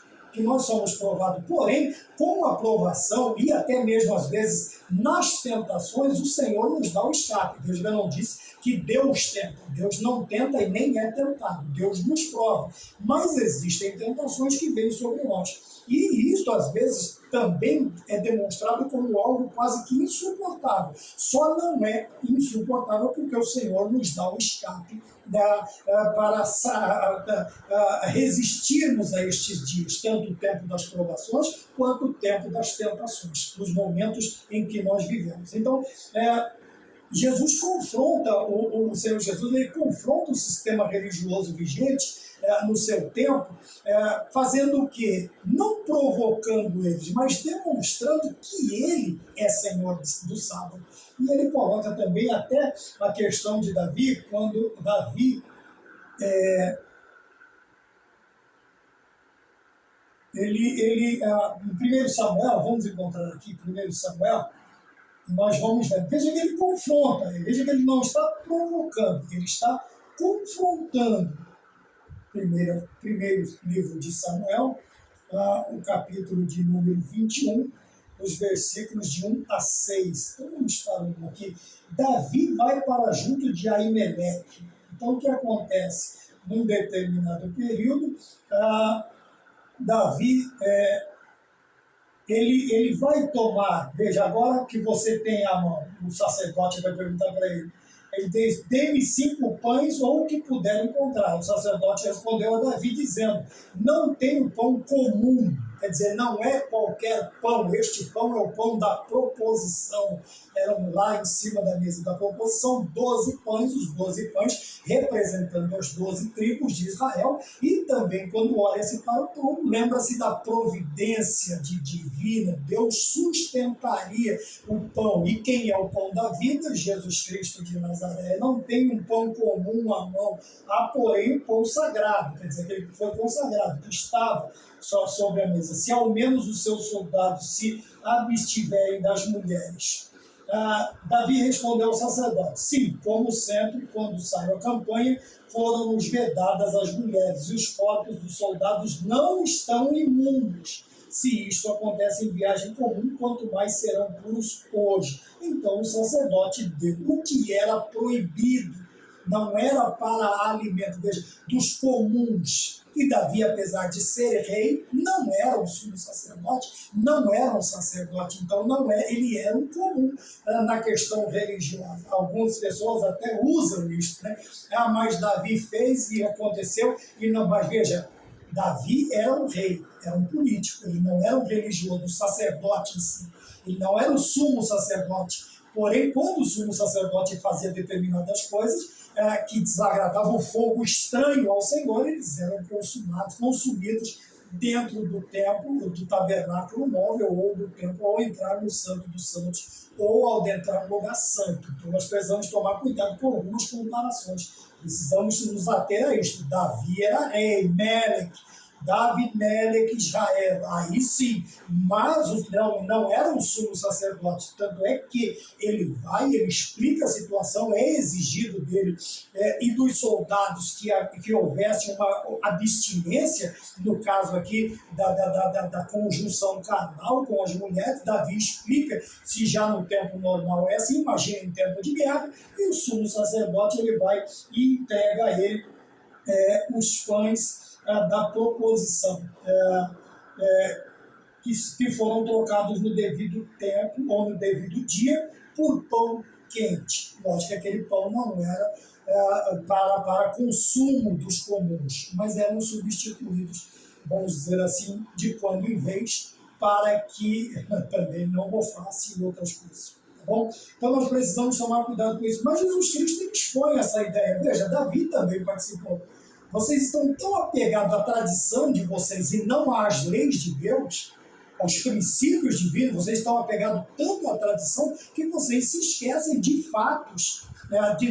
porém, com a provação e até mesmo às vezes nas tentações, o Senhor nos dá o escape. Deus não disse que Deus tenta. Deus não tenta e nem é tentado. Deus nos prova. Mas existem tentações que vêm sobre nós. E isso, às vezes, também é demonstrado como algo quase que insuportável. Só não é insuportável porque o Senhor nos dá o escape para resistirmos a estes dias, tanto o tempo das provações quanto o tempo das tentações, os momentos em que nós vivemos. Então, Jesus confronta, o Senhor Jesus, ele confronta o sistema religioso vigente no seu tempo, fazendo o quê? Não provocando eles, mas demonstrando que ele é Senhor do sábado. E ele coloca também até a questão de Davi, quando Davi em 1 Samuel, vamos encontrar aqui 1 Samuel, nós vamos ver, veja que ele confronta, veja que ele não está provocando, ele está confrontando. Primeiro livro de Samuel, o capítulo de número 21, os versículos de 1 a 6. Então vamos para um aqui. Davi vai para junto de Aimeleque. Então o que acontece? Num determinado período, Davi ele vai tomar, veja, agora que você tem a mão, o sacerdote vai perguntar para ele diz, dê-me 5 pães ou o que puder encontrar. O sacerdote respondeu a Davi dizendo, não tenho pão comum, quer dizer, não é qualquer pão, este pão é o pão da proposição. Eram lá em cima da mesa da proposição 12 pães, os 12 pães representando as 12 tribos de Israel, e também quando olha-se para o pão, lembra-se da providência divina, Deus sustentaria o pão, e quem é o pão da vida? Jesus Cristo de Nazaré. Não tem um pão comum à mão, há porém um pão sagrado, quer dizer, aquele que foi consagrado, que estava só sobre a mesa. Se ao menos os seus soldados se abstiverem das mulheres. Davi respondeu ao sacerdote, sim, como sempre, quando saiu a campanha, foram-nos vedadas as mulheres, e os corpos dos soldados não estão imundos. Se isto acontece em viagem comum, quanto mais serão puros hoje. Então o sacerdote deu o que era proibido, não era para alimento dos comuns. E Davi, apesar de ser rei, não era um sumo sacerdote, não era um sacerdote, então ele era um comum na questão religiosa. Algumas pessoas até usam isso, né? Mas Davi fez e aconteceu, e não, mas veja, Davi era um rei, era um político, ele não era um religioso, um sacerdote em si, ele não era o sumo sacerdote. Porém, quando o sumo sacerdote fazia determinadas coisas que desagradavam, o fogo estranho ao Senhor, eles eram consumidos dentro do templo, do tabernáculo móvel ou do templo, ao entrar no Santo dos Santos ou ao entrar no lugar santo. Então nós precisamos tomar cuidado com algumas comparações. Precisamos nos ater a isto. Davi era rei, Meleque, Davi, Meleque, Israel, aí sim, mas não era um sumo sacerdote, tanto é que ele explica a situação, é exigido dele e dos soldados que houvesse uma abstinência, no caso aqui da conjunção carnal com as mulheres. Davi explica, se já no tempo normal é assim, imagina em tempo de guerra, e o sumo sacerdote ele vai e entrega a ele os pães da proposição, que foram trocados no devido tempo ou no devido dia por pão quente. Lógico que aquele pão não era para consumo dos comuns, mas eram substituídos, vamos dizer assim, de quando em vez, para que também não mofasse outras coisas. Tá bom? Então nós precisamos tomar cuidado com isso. Mas Jesus Cristo expõe essa ideia. Veja, Davi também participou. Vocês estão tão apegados à tradição de vocês e não às leis de Deus, aos princípios divinos, vocês estão apegados tanto à tradição que vocês se esquecem de fatos,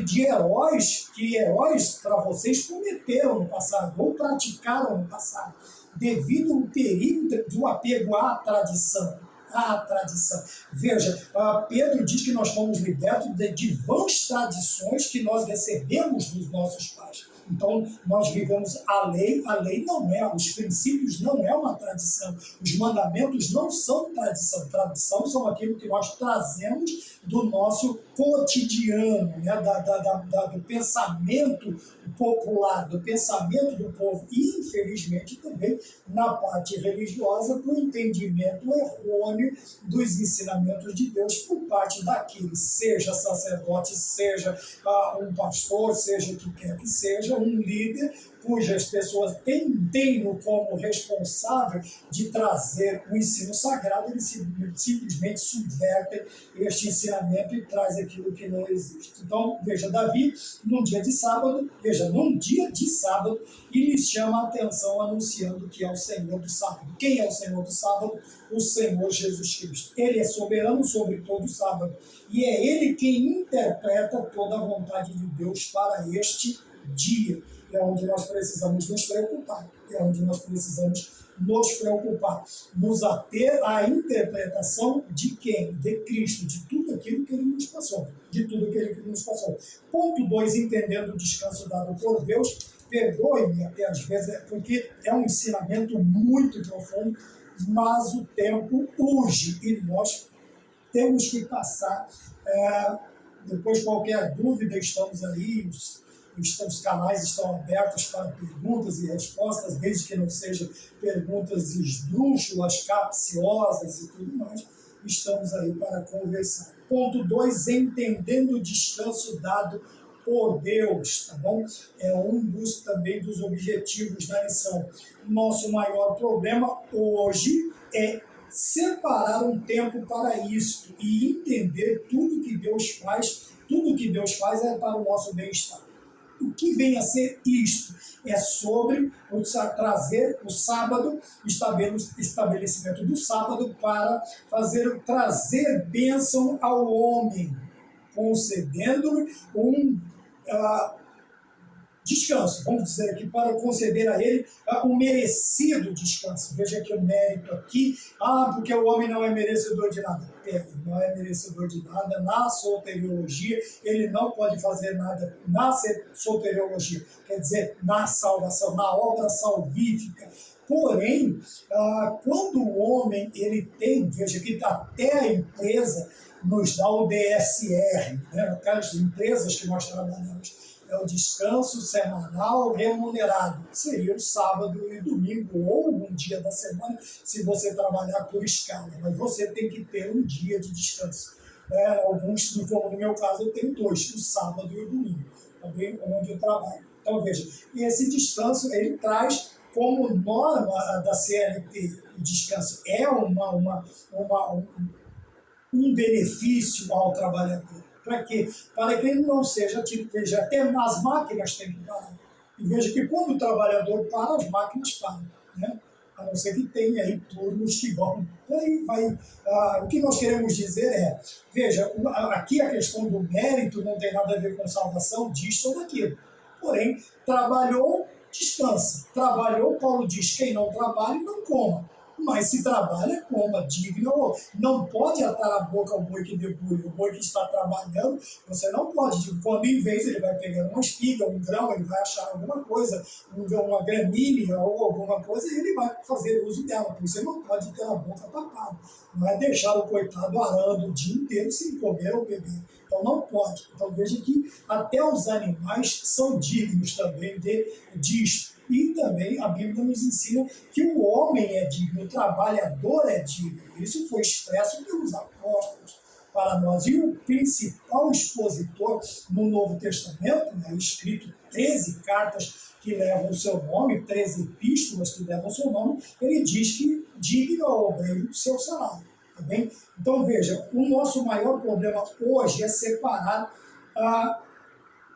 de heróis, que heróis para vocês cometeram no passado ou praticaram no passado, devido ao perigo do apego à tradição. A tradição. Veja, Pedro diz que nós fomos libertos de vãs tradições que nós recebemos dos nossos pais. Então, nós vivemos a lei não é, os princípios não é uma tradição, os mandamentos não são tradição são aquilo que nós trazemos do nosso cotidiano, né? Do pensamento popular, do pensamento do povo, e infelizmente também na parte religiosa, do entendimento errôneo dos ensinamentos de Deus por parte daqueles, seja sacerdote, seja um pastor, seja o que quer que seja, um líder, cujas pessoas têm-no como responsável de trazer o ensino sagrado, eles simplesmente subvertem este ensinamento e traz aquilo que não existe. Então, veja, Davi, num dia de sábado, ele chama a atenção anunciando que é o Senhor do sábado. Quem é o Senhor do sábado? O Senhor Jesus Cristo. Ele é soberano sobre todo o sábado. E é ele quem interpreta toda a vontade de Deus para este dia. É onde nós precisamos nos preocupar. Nos ater à interpretação de quem? De Cristo, de tudo aquilo que ele nos passou. Ponto 2, entendendo o descanso dado por Deus. Perdoe-me até às vezes, porque é um ensinamento muito profundo, mas o tempo urge e nós temos que passar. Depois, qualquer dúvida, estamos aí, os canais estão abertos para perguntas e respostas, desde que não sejam perguntas esdrúxulas, capciosas e tudo mais. Estamos aí para conversar. Ponto 2, entendendo o descanso dado por Deus, tá bom? É também dos objetivos da lição. Nosso maior problema hoje é separar um tempo para isso e entender tudo que Deus faz é para o nosso bem-estar. O que vem a ser isto? É sobre trazer o sábado, estabelecimento do sábado para trazer bênção ao homem, concedendo descanso, vamos dizer aqui, para conceder a ele um merecido descanso. Veja que o mérito aqui, porque o homem não é merecedor de nada. Ele não é merecedor de nada na soteriologia, ele não pode fazer nada na soteriologia, quer dizer, na salvação, na obra salvífica. Porém, quando o homem ele tem, veja que até a empresa nos dá o DSR, né? Aquelas empresas que nós trabalhamos, é o descanso semanal remunerado, seria o sábado e domingo, ou um dia da semana, se você trabalhar por escala, mas você tem que ter um dia de descanso. Alguns, como no meu caso, eu tenho 2, o sábado e o domingo, também onde eu trabalho. Então, veja, e esse descanso, ele traz como norma da CLT, o descanso é um benefício ao trabalhador. Para quê? Para que ele não seja tipo, veja, até as máquinas têm que parar. E veja que quando o trabalhador para, as máquinas param, né? A não ser que tenha aí turnos que vão. Aí o que nós queremos dizer é, veja, aqui a questão do mérito não tem nada a ver com salvação disto ou daquilo. Porém, trabalhou, descansa. Trabalhou, Paulo diz, quem não trabalha, não coma. Mas se trabalha, coma, digno. Não pode atar a boca ao boi que debulha. O boi que está trabalhando, você não pode. Quando em vez ele vai pegar uma espiga, um grão, ele vai achar alguma coisa, uma gramínea ou alguma coisa, e ele vai fazer uso dela. Você não pode ter a boca tapada. Não é deixar o coitado arando o dia inteiro sem comer ou beber. Então não pode. Então veja que até os animais são dignos também disto. E também a Bíblia nos ensina que o homem é digno, o trabalhador é digno. Isso foi expresso pelos apóstolos para nós. E o principal expositor no Novo Testamento, né, escrito 13 cartas que levam o seu nome, 13 epístolas que levam o seu nome, ele diz que digno é o obreiro do seu salário. Tá bem? Então veja, o nosso maior problema hoje é separar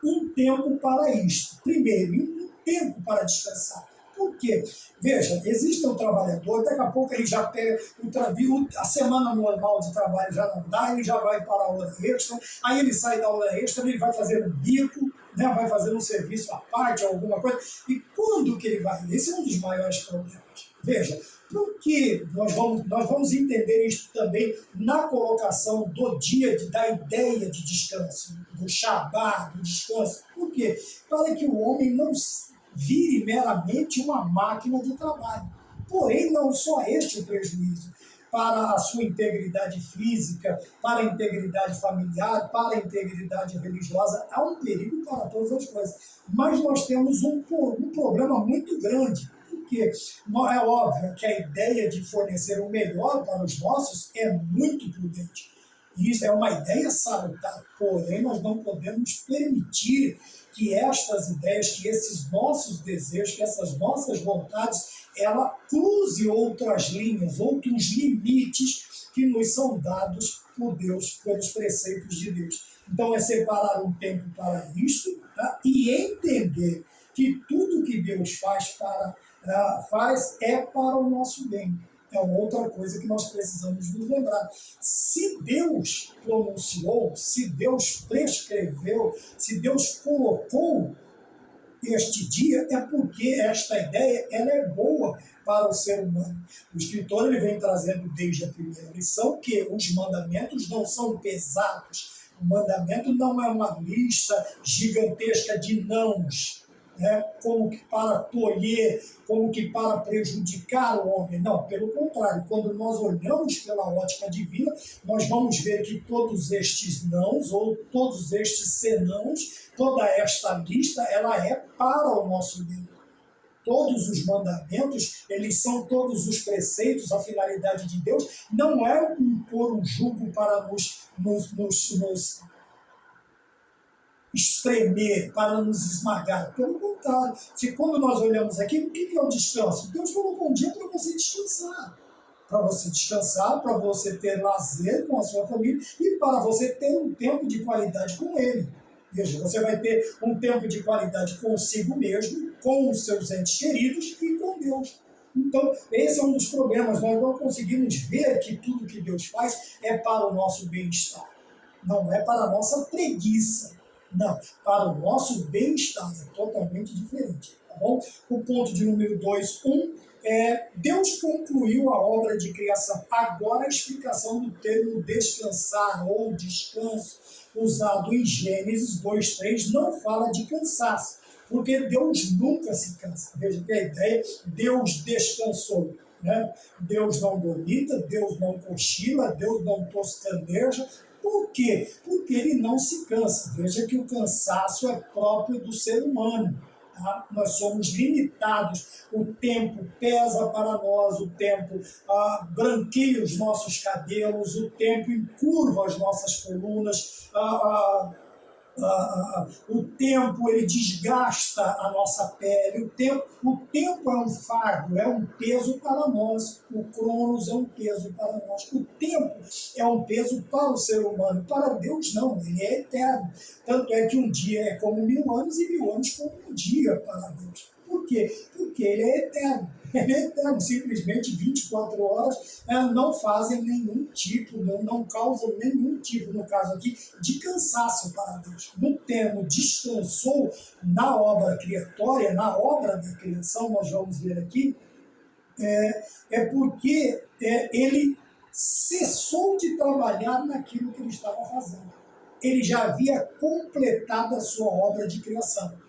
um tempo para isto. Primeiro, tempo para descansar. Por quê? Veja, existe um trabalhador, daqui a pouco ele já pega a semana normal de trabalho já não dá, ele já vai para a hora extra, aí ele sai da hora extra, ele vai fazer um bico, né, vai fazer um serviço à parte, alguma coisa, e quando que ele vai? Esse é um dos maiores problemas. Veja, porque nós vamos entender isso também na colocação do dia, da ideia de descanso, do Shabá, do descanso. Por por quê? Para que o homem não vire meramente uma máquina de trabalho. Porém, não só este o prejuízo. Para a sua integridade física, para a integridade familiar, para a integridade religiosa, há um perigo para todas as coisas. Mas nós temos um problema muito grande, porque não é óbvio que a ideia de fornecer o melhor para os nossos é muito prudente. Isso é uma ideia salutar, porém nós não podemos permitir que estas ideias, que esses nossos desejos, que essas nossas vontades, ela cruze outras linhas, outros limites que nos são dados por Deus, pelos preceitos de Deus. Então é separar um tempo para isto, tá? E entender que tudo que Deus faz é para o nosso bem. É outra coisa que nós precisamos nos lembrar. Se Deus pronunciou, se Deus prescreveu, se Deus colocou este dia, é porque esta ideia ela é boa para o ser humano. O escritor ele vem trazendo desde a primeira lição que os mandamentos não são pesados. O mandamento não é uma lista gigantesca de nãos, né? Como que para tolher, como que para prejudicar o homem. Não, pelo contrário, quando nós olhamos pela ótica divina, nós vamos ver que todos estes nãos, ou todos estes senãos, toda esta lista, ela é para o nosso bem. Todos os mandamentos, eles são todos os preceitos, a finalidade de Deus, não é impor um jugo para nos espremer, para nos esmagar. Pelo contrário, se quando nós olhamos aqui, o que é o descanso? Deus colocou um dia para você descansar. Para você descansar, para você ter lazer com a sua família e para você ter um tempo de qualidade com Ele. Veja, você vai ter um tempo de qualidade consigo mesmo, com os seus entes queridos e com Deus. Então, esse é um dos problemas. Nós não conseguimos ver que tudo que Deus faz é para o nosso bem-estar. Não é para a nossa preguiça. Não, para o nosso bem-estar. É totalmente diferente. Tá bom? O ponto de número 2.1 é Deus concluiu a obra de criação. Agora a explicação do termo descansar ou descanso, usado em Gênesis 2.3, não fala de cansaço, porque Deus nunca se cansa. Veja que a ideia, Deus descansou. Né? Deus não dormita, Deus não cochila, Deus não toscaneja. Por quê? Porque ele não se cansa. Veja que o cansaço é próprio do ser humano. Tá? Nós somos limitados, o tempo pesa para nós, o tempo branqueia os nossos cabelos, o tempo encurva as nossas colunas, o tempo ele desgasta a nossa pele, o tempo é um fardo, é um peso para nós, o Cronos é um peso para nós, o tempo é um peso para o ser humano, para Deus não, ele é eterno, tanto é que um dia é como 1000 anos e 1000 anos como um dia para Deus. Por quê? Porque ele é eterno. Ele é eterno, simplesmente 24 horas não fazem nenhum tipo, não causam nenhum tipo, no caso aqui, de cansaço para Deus. No termo descansou na obra criatória, na obra da criação, nós vamos ver aqui, é porque ele cessou de trabalhar naquilo que ele estava fazendo. Ele já havia completado a sua obra de criação.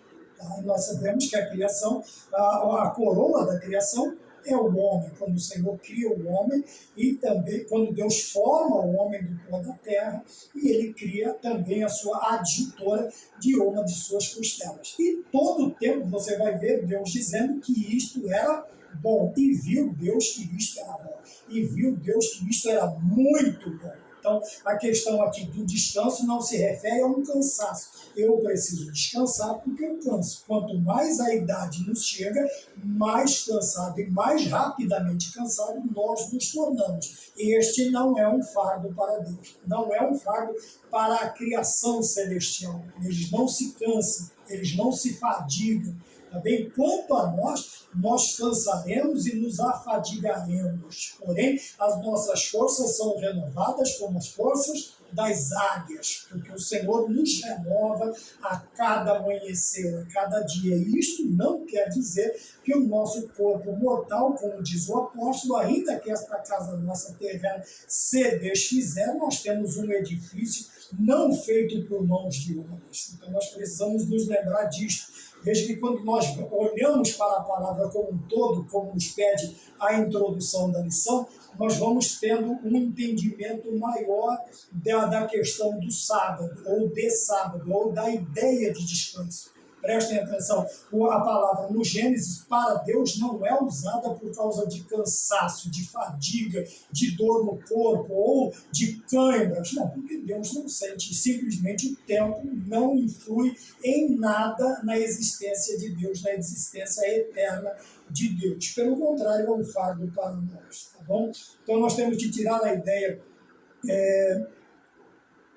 Nós sabemos que a criação, a coroa da criação é o homem, quando o Senhor cria o homem e também quando Deus forma o homem do pó da terra e ele cria também a sua adjutora de uma de suas costelas. E todo o tempo você vai ver Deus dizendo que isto era bom e viu Deus que isto era bom e viu Deus que isto era muito bom. Então, a questão aqui do descanso não se refere a um cansaço. Eu preciso descansar porque eu canso. Quanto mais a idade nos chega, mais cansado e mais rapidamente cansado nós nos tornamos. Este não é um fardo para Deus. Não é um fardo para a criação celestial. Eles não se cansam, eles não se fadigam. Também, quanto a nós cansaremos e nos afadigaremos. Porém, as nossas forças são renovadas como as forças das águias, porque o Senhor nos renova a cada amanhecer, a cada dia. E isto não quer dizer que o nosso corpo mortal, como diz o apóstolo, ainda que esta casa nossa terrena se desfizer, nós temos um edifício não feito por mãos de homens. Então nós precisamos nos lembrar disto. Veja que quando nós olhamos para a palavra como um todo, como nos pede a introdução da lição, nós vamos tendo um entendimento maior da questão do sábado, ou de sábado, ou da ideia de descanso. Prestem atenção, a palavra no Gênesis, para Deus, não é usada por causa de cansaço, de fadiga, de dor no corpo ou de câimbras. Não, porque Deus não sente, simplesmente o tempo não influi em nada na existência de Deus, na existência eterna de Deus. Pelo contrário, é um fardo para nós, tá bom? Então nós temos que tirar a ideia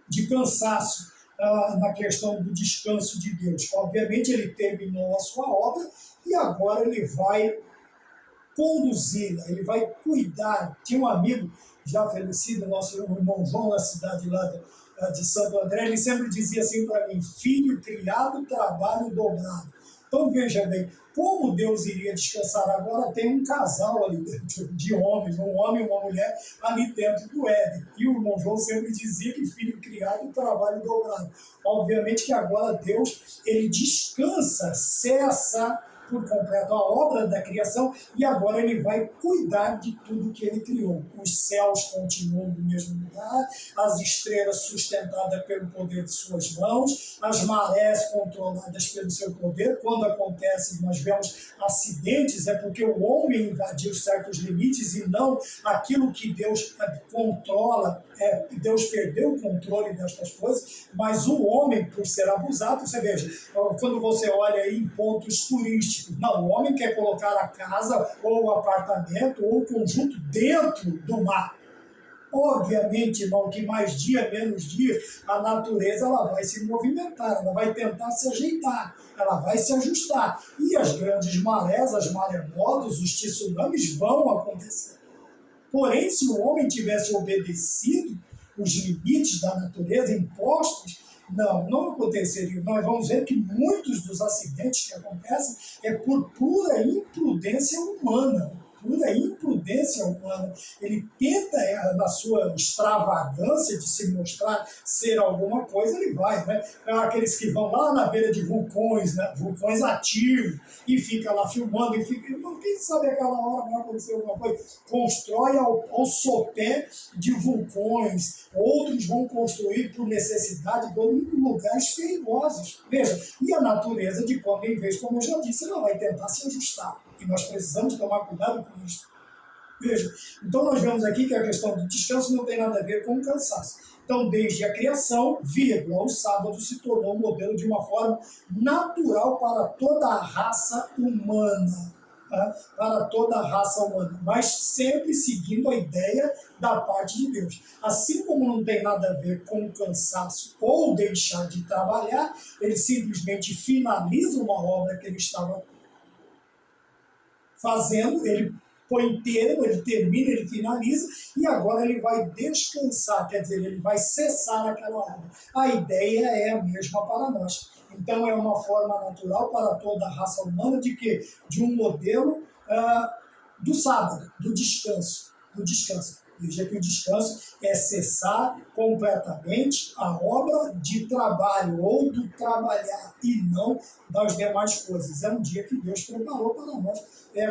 de cansaço na questão do descanso de Deus. Obviamente ele terminou a sua obra e agora ele vai conduzi-la, ele vai cuidar. Tinha um amigo já falecido, nosso irmão João, na cidade lá de Santo André, ele sempre dizia assim para mim: filho criado, trabalho dobrado. Então veja bem, como Deus iria descansar agora? Tem um casal ali dentro, de homens, um homem e uma mulher ali dentro do Éden. E o irmão João sempre dizia que filho criado, trabalho dobrado. Obviamente que agora Deus, ele descansa, cessa por completo a obra da criação e agora ele vai cuidar de tudo que ele criou. Os céus continuam no mesmo lugar, as estrelas sustentadas pelo poder de suas mãos, as marés controladas pelo seu poder. Quando acontece, nós vemos acidentes, é porque o homem invadiu certos limites e não aquilo que Deus controla. Deus perdeu o controle destas coisas, mas o homem, por ser abusado, você veja, quando você olha aí em pontos turísticos, não, o homem quer colocar a casa ou o apartamento ou o conjunto dentro do mar. Obviamente, irmão, que mais dia, menos dia, a natureza ela vai se movimentar, ela vai tentar se ajeitar, ela vai se ajustar. E as grandes marés, as maremotas, os tsunamis vão acontecer. Porém, se o homem tivesse obedecido os limites da natureza impostos, não aconteceria. Nós vamos ver que muitos dos acidentes que acontecem é por pura imprudência humana. Ele tenta, na sua extravagância de se mostrar ser alguma coisa, ele vai, né? Aqueles que vão lá na beira de vulcões, né? Vulcões ativos, e fica lá filmando, e fica, quem sabe aquela hora vai acontecer alguma coisa, constrói ao sopé de vulcões, outros vão construir por necessidade, em lugares perigosos. Veja, e a natureza, de quando em vez, como eu já disse, ela vai tentar se ajustar. E nós precisamos tomar cuidado com isso. Veja, então nós vemos aqui que a questão do descanso não tem nada a ver com o cansaço. Então, desde a criação, vírgula, o sábado se tornou um modelo de uma forma natural para toda a raça humana. Tá? Para toda a raça humana, mas sempre seguindo a ideia da parte de Deus. Assim como não tem nada a ver com o cansaço ou deixar de trabalhar, ele simplesmente finaliza uma obra que ele estava fazendo, ele põe termo, ele termina, ele finaliza, e agora ele vai descansar, quer dizer, ele vai cessar aquela obra. A ideia é a mesma para nós. Então é uma forma natural para toda a raça humana de quê? De um modelo do sábado, do descanso. Veja que o descanso é cessar completamente a obra de trabalho ou do trabalhar e não das demais coisas. É um dia que Deus preparou para nós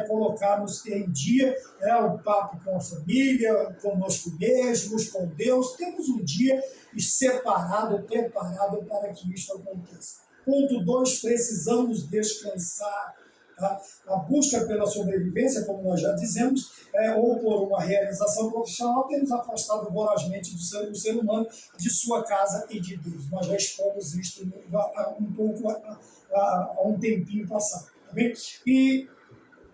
colocarmos em dia o papo com a família, conosco mesmos, com Deus. Temos um dia separado, preparado para que isso aconteça. Ponto 2, precisamos descansar. Tá? A busca pela sobrevivência, como nós já dizemos, ou por uma realização profissional, tem nos afastado vorazmente do ser humano, de sua casa e de Deus. Nós já expomos isto há um tempinho passado. Tá bem? E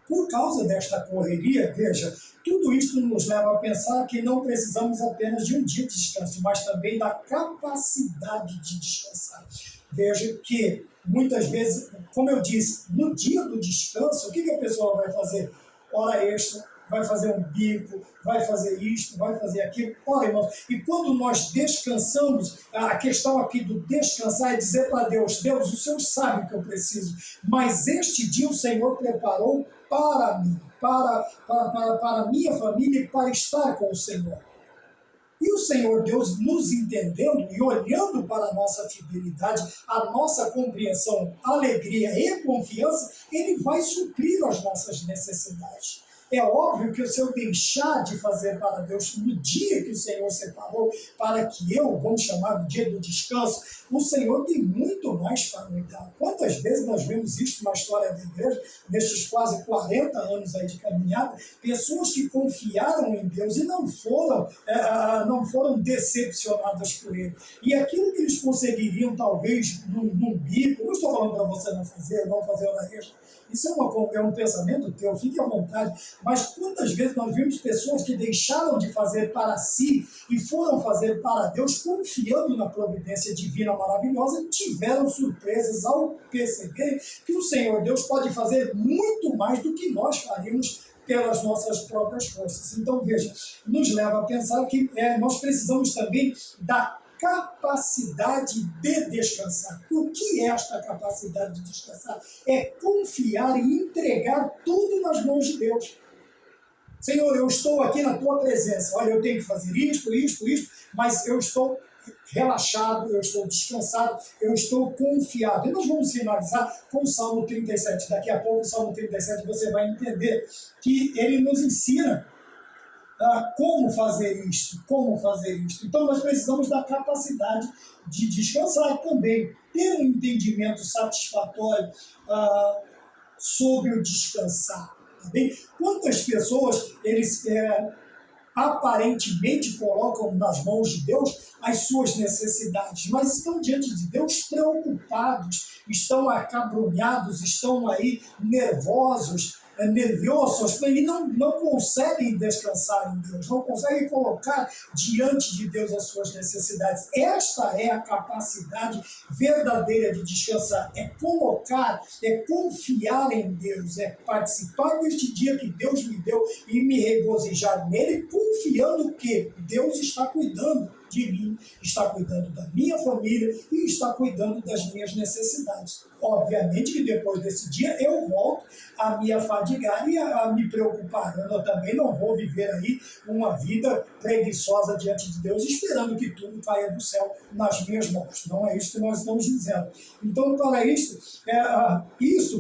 por causa desta correria, veja, tudo isso nos leva a pensar que não precisamos apenas de um dia de descanso, mas também da capacidade de descansar. Veja que, muitas vezes, como eu disse, no dia do descanso, o que a pessoa vai fazer? Hora extra, vai fazer um bico, vai fazer isto, vai fazer aquilo. Ora, irmãos, e quando nós descansamos, a questão aqui do descansar é dizer para Deus: Deus, o Senhor sabe que eu preciso, mas este dia o Senhor preparou para mim, para a minha família e para estar com o Senhor. E o Senhor Deus, nos entendendo e olhando para a nossa fidelidade, a nossa compreensão, alegria e confiança, Ele vai suprir as nossas necessidades. É óbvio que se eu deixar de fazer para Deus no dia que o Senhor separou para que eu, vamos chamar de dia do descanso, o Senhor tem muito mais para me dar. Quantas vezes nós vemos isso na história da igreja, nestes quase 40 anos aí de caminhada, pessoas que confiaram em Deus e não foram decepcionadas por Ele. E aquilo que eles conseguiriam, talvez, num bico, não estou falando para você não fazer hora extra, isso é um pensamento teu, fique à vontade. Mas quantas vezes nós vimos pessoas que deixaram de fazer para si e foram fazer para Deus, confiando na providência divina maravilhosa, e tiveram surpresas ao perceber que o Senhor Deus pode fazer muito mais do que nós faríamos pelas nossas próprias forças. Então, veja, nos leva a pensar que nós precisamos também da capacidade de descansar. O que é esta capacidade de descansar? É confiar e entregar tudo nas mãos de Deus. Senhor, eu estou aqui na tua presença. Olha, eu tenho que fazer isto, mas eu estou relaxado, eu estou descansado, eu estou confiado. E nós vamos finalizar com o Salmo 37. Daqui a pouco, o Salmo 37, você vai entender que ele nos ensina como fazer isto. Então, nós precisamos da capacidade de descansar e também ter um entendimento satisfatório sobre o descansar. Tá bem? Quantas pessoas eles aparentemente colocam nas mãos de Deus as suas necessidades, mas estão diante de Deus preocupados, estão acabrunhados, estão aí nervosos e não conseguem descansar em Deus, não conseguem colocar diante de Deus as suas necessidades. Esta é a capacidade verdadeira de descansar, é confiar em Deus, é participar deste dia que Deus me deu e me regozijar nele, confiando que Deus está cuidando de mim, está cuidando da minha família e está cuidando das minhas necessidades. Obviamente que depois desse dia eu volto a me afadigar e a me preocupar. Eu também não vou viver aí uma vida preguiçosa diante de Deus, esperando que tudo caia do céu nas minhas mãos. Não é isso que nós estamos dizendo. Então, para isso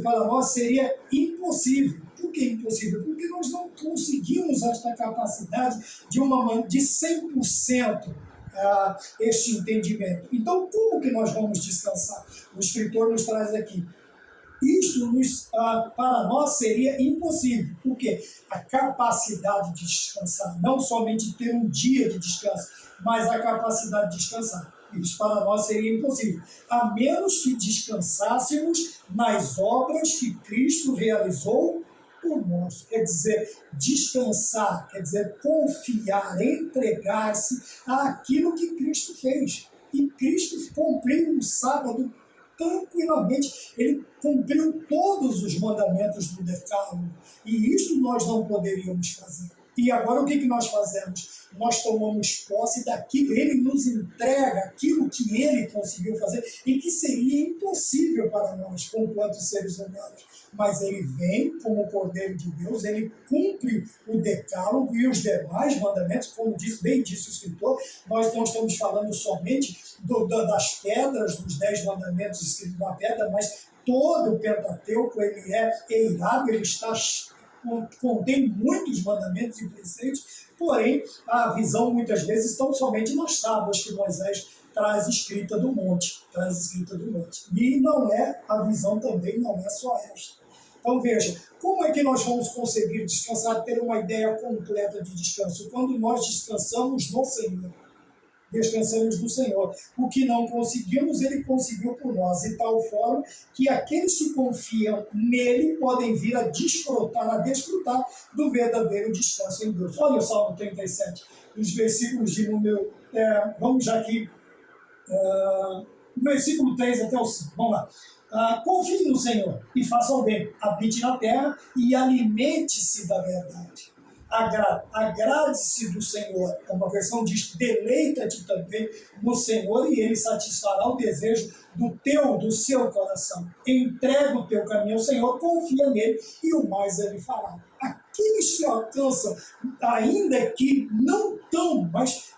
para nós seria impossível. Por que impossível? Porque nós não conseguimos esta capacidade de 100% este entendimento. Então, como que nós vamos descansar? O escritor nos traz aqui. Isto para nós seria impossível, porque a capacidade de descansar, não somente ter um dia de descanso, mas a capacidade de descansar, isso para nós seria impossível, a menos que descansássemos nas obras que Cristo realizou por nós. Quer dizer, descansar, quer dizer, confiar, entregar-se àquilo que Cristo fez. E Cristo cumpriu no sábado tranquilamente, ele cumpriu todos os mandamentos do decálogo, e isso nós não poderíamos fazer. E agora o que nós fazemos? Nós tomamos posse daquilo, ele nos entrega aquilo que ele conseguiu fazer e que seria impossível para nós, enquanto seres humanos. Mas ele vem como Cordeiro de Deus, ele cumpre o decálogo e os demais mandamentos, como bem disse o escritor. Nós não estamos falando somente das pedras, dos 10 mandamentos escritos na pedra, mas todo o Pentateuco, ele é eirado, ele contém muitos mandamentos e preceitos, porém a visão muitas vezes está somente nas tábuas que Moisés traz escrita do monte. E não é a visão também, não é só esta. Então veja, como é que nós vamos conseguir descansar, ter uma ideia completa de descanso? Quando nós descansamos no Senhor. O que não conseguimos, ele conseguiu por nós, de tal forma que aqueles que confiam nele podem vir a desfrutar do verdadeiro descanso em Deus. Olha o Salmo 37, os versículos de número, vamos já aqui, versículo 3 até o 5, vamos lá. Confie no Senhor e faça o bem, habite na terra e alimente-se da verdade. Agrade-se do Senhor. Uma versão diz, deleita-te também no Senhor e ele satisfará o desejo do seu coração. Entrega o teu caminho ao Senhor, confia nele e o mais ele fará. Aqueles que alcançam, ainda que não tão, mas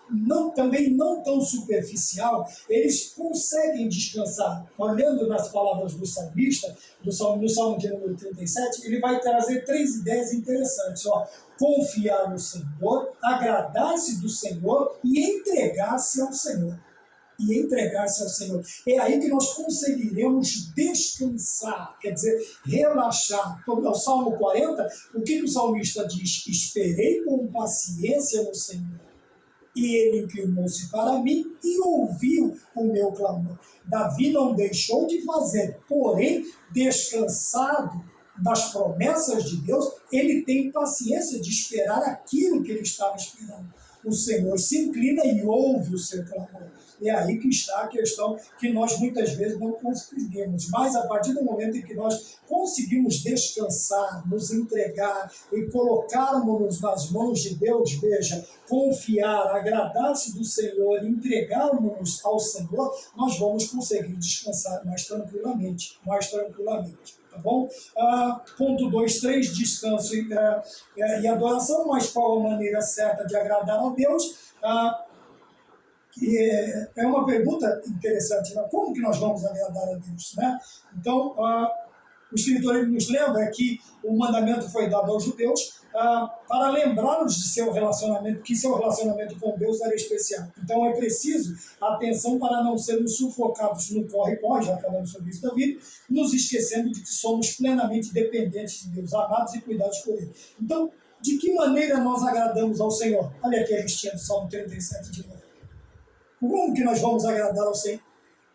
também não tão superficial, eles conseguem descansar. Olhando nas palavras do salmista, no Salmo de número 37, ele vai trazer 3 ideias interessantes. Confiar no Senhor, agradar-se do Senhor e entregar-se ao Senhor. É aí que nós conseguiremos descansar, quer dizer, relaxar. No Salmo 40, o que o salmista diz? Esperei com paciência no Senhor, e ele inclinou-se para mim e ouviu o meu clamor. Davi não deixou de fazer, porém, descansado das promessas de Deus, ele tem paciência de esperar aquilo que ele estava esperando. O Senhor se inclina e ouve o seu clamor. É aí que está a questão que nós muitas vezes não conseguimos. Mas a partir do momento em que nós conseguimos descansar, nos entregar e colocarmos nas mãos de Deus, veja, confiar, agradar-se do Senhor, entregarmos ao Senhor, nós vamos conseguir descansar mais tranquilamente. Tá bom? Ponto 2.3, descanso e adoração, mas qual a maneira certa de agradar a Deus? É uma pergunta interessante, né? Como que nós vamos agradar a Deus? Né? Então, o escritor nos lembra que o mandamento foi dado aos judeus para lembrá-los de seu relacionamento, que seu relacionamento com Deus era especial. Então é preciso atenção para não sermos sufocados no corre-corre, já falamos sobre isso da vida, nos esquecendo de que somos plenamente dependentes de Deus, amados e cuidados por Ele. Então, de que maneira nós agradamos ao Senhor? Olha aqui a listinha do Salmo 37 de novo. Como que nós vamos agradar ao Senhor?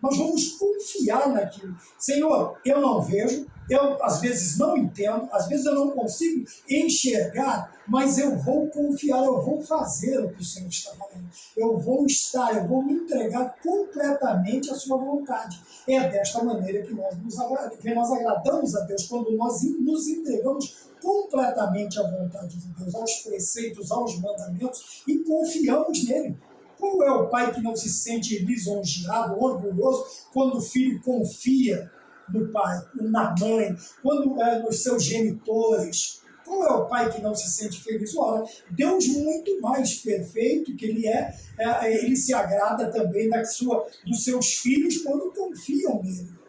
Nós vamos confiar naquilo. Senhor, eu não vejo, eu às vezes não entendo, às vezes eu não consigo enxergar, mas eu vou confiar, eu vou fazer o que o Senhor está falando. Eu vou me entregar completamente à sua vontade. É desta maneira que nós agradamos a Deus, quando nós nos entregamos completamente à vontade de Deus, aos preceitos, aos mandamentos e confiamos nele. Qual é o pai que não se sente lisonjeado, orgulhoso, quando o filho confia no pai, na mãe, quando nos seus genitores? Qual é o pai que não se sente feliz? Ora, Deus muito mais perfeito que Ele ele se agrada também dos seus filhos quando confiam nele.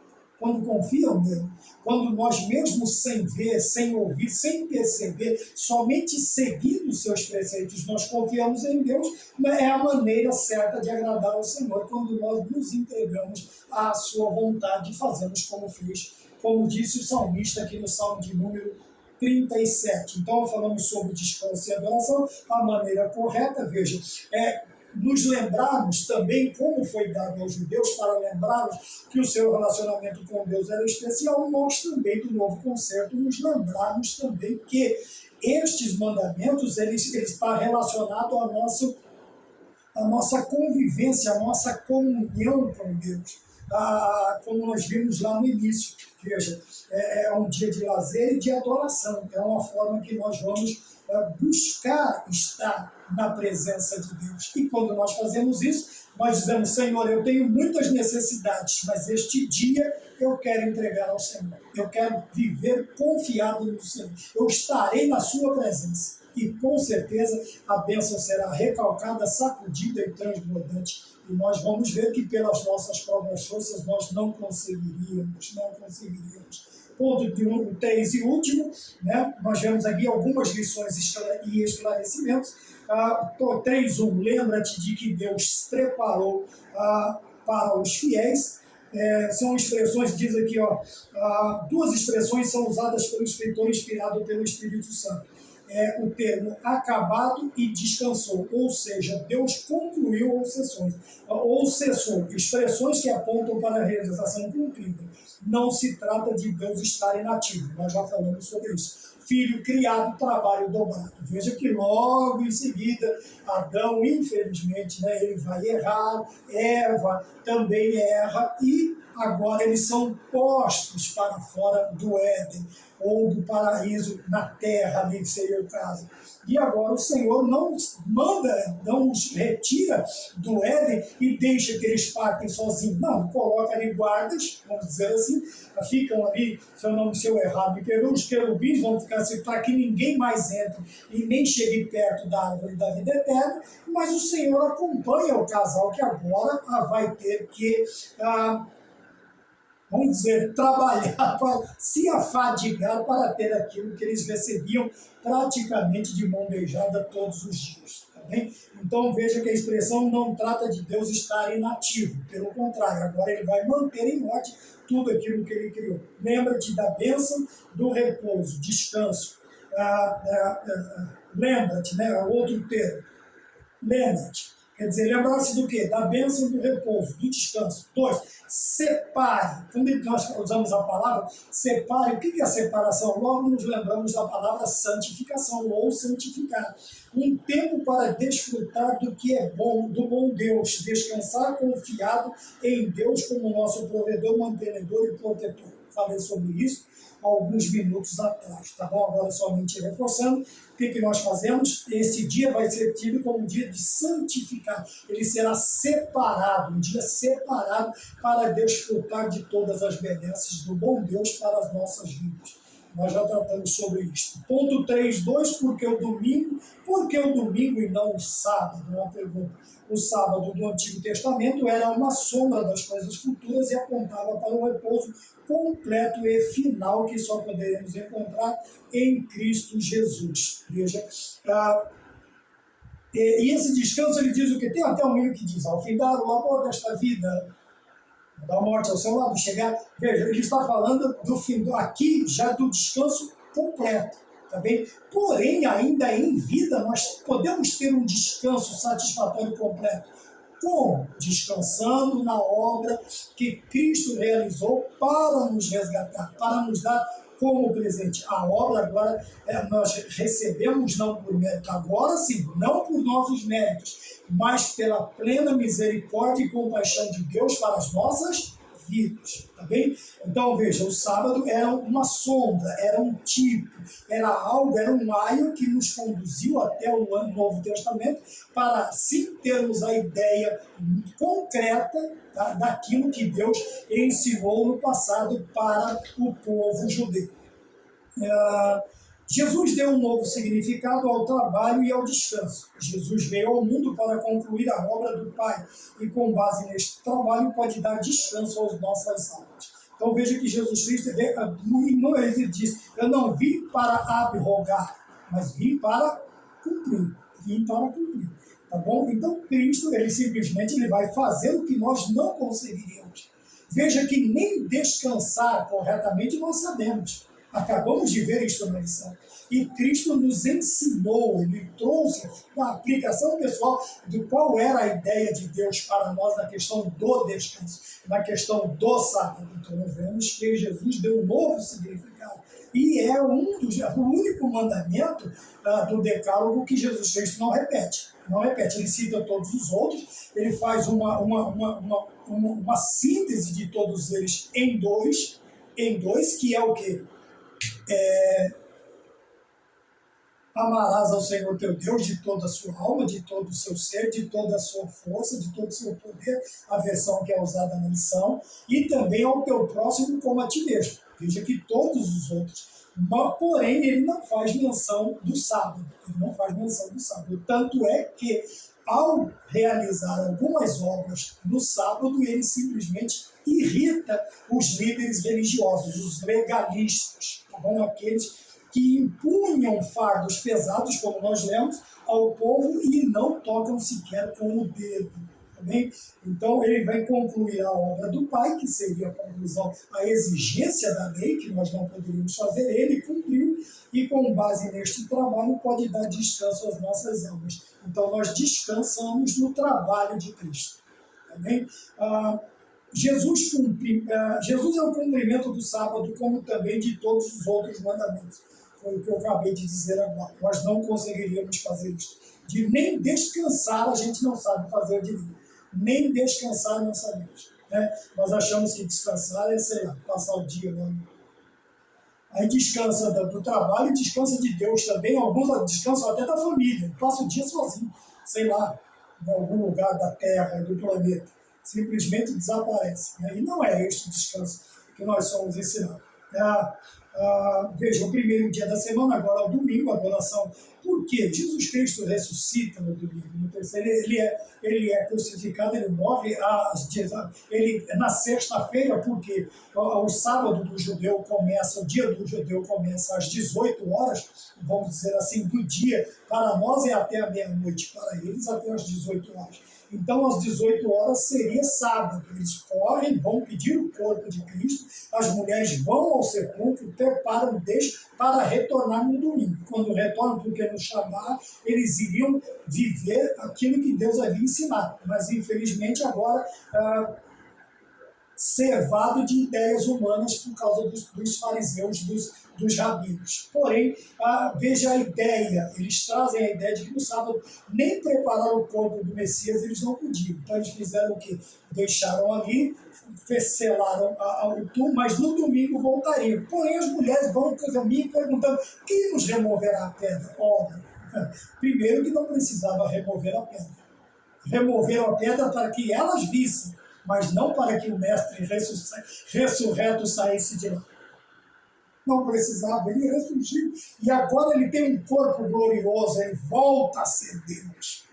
Quando nós mesmos sem ver, sem ouvir, sem perceber, somente seguindo os seus preceitos, nós confiamos em Deus, é a maneira certa de agradar ao Senhor, quando nós nos entregamos à sua vontade e fazemos como disse o salmista aqui no Salmo de número 37. Então, falamos sobre descanso e adoração, a maneira correta, veja, nos lembrarmos também como foi dado aos judeus, para lembrarmos que o seu relacionamento com Deus era especial, nós também, do Novo Concerto, nos lembrarmos também que estes mandamentos, eles estão relacionados à nossa convivência, à nossa comunhão com Deus, como nós vimos lá no início. Veja, é um dia de lazer e de adoração, é uma forma que nós vamos buscar estar na presença de Deus. E quando nós fazemos isso, nós dizemos: Senhor, eu tenho muitas necessidades, mas este dia eu quero entregar ao Senhor. Eu quero viver confiado no Senhor. Eu estarei na sua presença. E com certeza a bênção será recalcada, sacudida e transbordante. E nós vamos ver que pelas nossas próprias forças nós não conseguiríamos. Ponto de 3 e último, né? Nós vemos aqui algumas lições e esclarecimentos. 3.1, lembra-te de que Deus preparou para os fiéis. São expressões, diz aqui, 2 expressões são usadas pelo escritor inspirado pelo Espírito Santo. O termo acabado e descansou, ou seja, Deus concluiu ou cessou, expressões que apontam para a realização cumprida. Não se trata de Deus estar inativo, nós já falamos sobre isso. Filho criado, trabalho dobrado. Veja que logo em seguida, Adão, infelizmente, ele vai errar, Eva também erra, e agora eles são postos para fora do Éden. ou do paraíso na terra, ali seria o caso. E agora o Senhor não manda, não os retira do Éden e deixa que eles partem sozinhos. Não, coloca ali guardas, vamos dizer assim, ficam ali, se eu errar, me perdoe, os querubins vão ficar assim para que ninguém mais entre e nem chegue perto da árvore da vida eterna, mas o Senhor acompanha o casal que agora vai ter que vamos dizer, trabalhar, para se afadigar para ter aquilo que eles recebiam praticamente de mão beijada todos os dias. Tá bem? Então veja que a expressão não trata de Deus estar inativo, pelo contrário, agora ele vai manter em ordem tudo aquilo que ele criou. Lembra-te da bênção do repouso, descanso. Lembra-te, né? Outro termo. Lembra-te. Quer dizer, lembrar-se do quê? Da bênção do repouso, do descanso. 2, separe. Quando nós usamos a palavra separe, o que é a separação? Logo nos lembramos da palavra santificação, ou santificar. Um tempo para desfrutar do que é bom, do bom Deus, descansar confiado em Deus como nosso provedor, mantenedor e protetor. Falei sobre isso alguns minutos atrás, tá bom? Agora somente reforçando, o que nós fazemos? Esse dia vai ser tido como um dia de santificar, ele será separado, um dia separado para desfrutar de todas as benesses do bom Deus para as nossas vidas. Nós já tratamos sobre isso. Ponto 3.2, por que o domingo e não o sábado? É uma pergunta. O sábado do Antigo Testamento era uma sombra das coisas futuras e apontava para o repouso completo e final que só poderemos encontrar em Cristo Jesus. Veja, e esse descanso, ele diz o que? Tem até um hino que diz, ao findar o labor desta vida, da morte ao seu lado, chegar. Veja, ele está falando do fim, aqui já do descanso completo, tá bem? Porém, ainda em vida, nós podemos ter um descanso satisfatório completo. Como? Descansando na obra que Cristo realizou para nos resgatar, para nos dar como presente. A obra agora nós recebemos não por mérito, agora sim, não por nossos méritos, mas pela plena misericórdia e compaixão de Deus para as nossas vidas, tá bem? Então veja, o sábado era uma sombra, era um tipo, era algo, era um aio que nos conduziu até o Novo Testamento para assim termos a ideia concreta daquilo que Deus ensinou no passado para o povo judeu. Jesus deu um novo significado ao trabalho e ao descanso. Jesus veio ao mundo para concluir a obra do Pai e, com base neste trabalho, pode dar descanso às nossas almas. Então veja que Jesus Cristo, ele diz, eu não vim para abrogar, mas vim para cumprir. Vim para cumprir. Tá bom? Então Cristo, ele simplesmente vai fazer o que nós não conseguiríamos. Veja que nem descansar corretamente nós sabemos. Acabamos de ver isso na lição. E Cristo nos ensinou, ele trouxe uma aplicação pessoal de qual era a ideia de Deus para nós na questão do descanso, na questão do sábado. Então nós vemos que Jesus deu um novo significado. E é o único mandamento do decálogo que Jesus Cristo não repete. Não repete, ele cita todos os outros, ele faz uma síntese de todos eles em dois, que é o quê? Amarás ao Senhor teu Deus de toda a sua alma, de todo o seu ser, de toda a sua força, de todo o seu poder, a versão que é usada na lição, e também ao teu próximo como a ti mesmo. Veja que todos os outros. Mas, porém, ele não faz menção do sábado. Ele não faz menção do sábado. Tanto é que, ao realizar algumas obras no sábado, ele simplesmente irrita os líderes religiosos, os legalistas, tá bom? Aqueles que impunham fardos pesados, como nós lemos, ao povo e não tocam sequer com o dedo. Tá bem? Então ele vai concluir a obra do Pai, que seria a conclusão, a exigência da lei, que nós não poderíamos fazer, ele cumpriu, e com base neste trabalho pode dar descanso às nossas almas. Então nós descansamos no trabalho de Cristo. Tá bem? Jesus é o cumprimento do sábado, como também de todos os outros mandamentos. Foi o que eu acabei de dizer agora. Nós não conseguiríamos fazer isso. De nem descansar, a gente não sabe fazer direito. Nem descansar não sabemos. Né? Nós achamos que descansar é, sei lá, passar o dia Aí descansa do trabalho e descansa de Deus também. Alguns descansam até da família. Passa o dia sozinho, sei lá, em algum lugar da Terra, do planeta. Simplesmente desaparece. Né? E não é este o descanso que nós somos ensinados. Veja, o primeiro dia da semana, agora é o domingo, a adoração. Por quê? Jesus Cristo ressuscita no domingo. No terceiro, ele é crucificado, ele morre na sexta-feira, porque o sábado do judeu começa, o dia do judeu começa às 18 horas, vamos dizer assim, do dia. Para nós é até a meia-noite, para eles até às 18 horas. Então, às 18 horas seria sábado. Eles correm, vão pedir o corpo de Cristo, as mulheres vão ao sepulcro, preparam, deixam para retornar no domingo. Quando retornam, porque no Shabá, eles iriam viver aquilo que Deus havia ensinado. Mas, infelizmente, agora cevado de ideias humanas por causa dos fariseus, dos rabinos. Porém, veja a ideia, eles trazem a ideia de que no sábado nem preparar o corpo do Messias eles não podiam. Então eles fizeram o quê? Deixaram ali, selaram o túmulo, mas no domingo voltariam. Porém, as mulheres vão para o caminho perguntando: quem nos removerá a pedra? Ora, primeiro que não precisava remover a pedra. Removeram a pedra para que elas vissem, mas não para que o mestre ressurreto saísse de lá. Não precisava, ele ressurgiu. E agora ele tem um corpo glorioso, ele volta a ser Deus.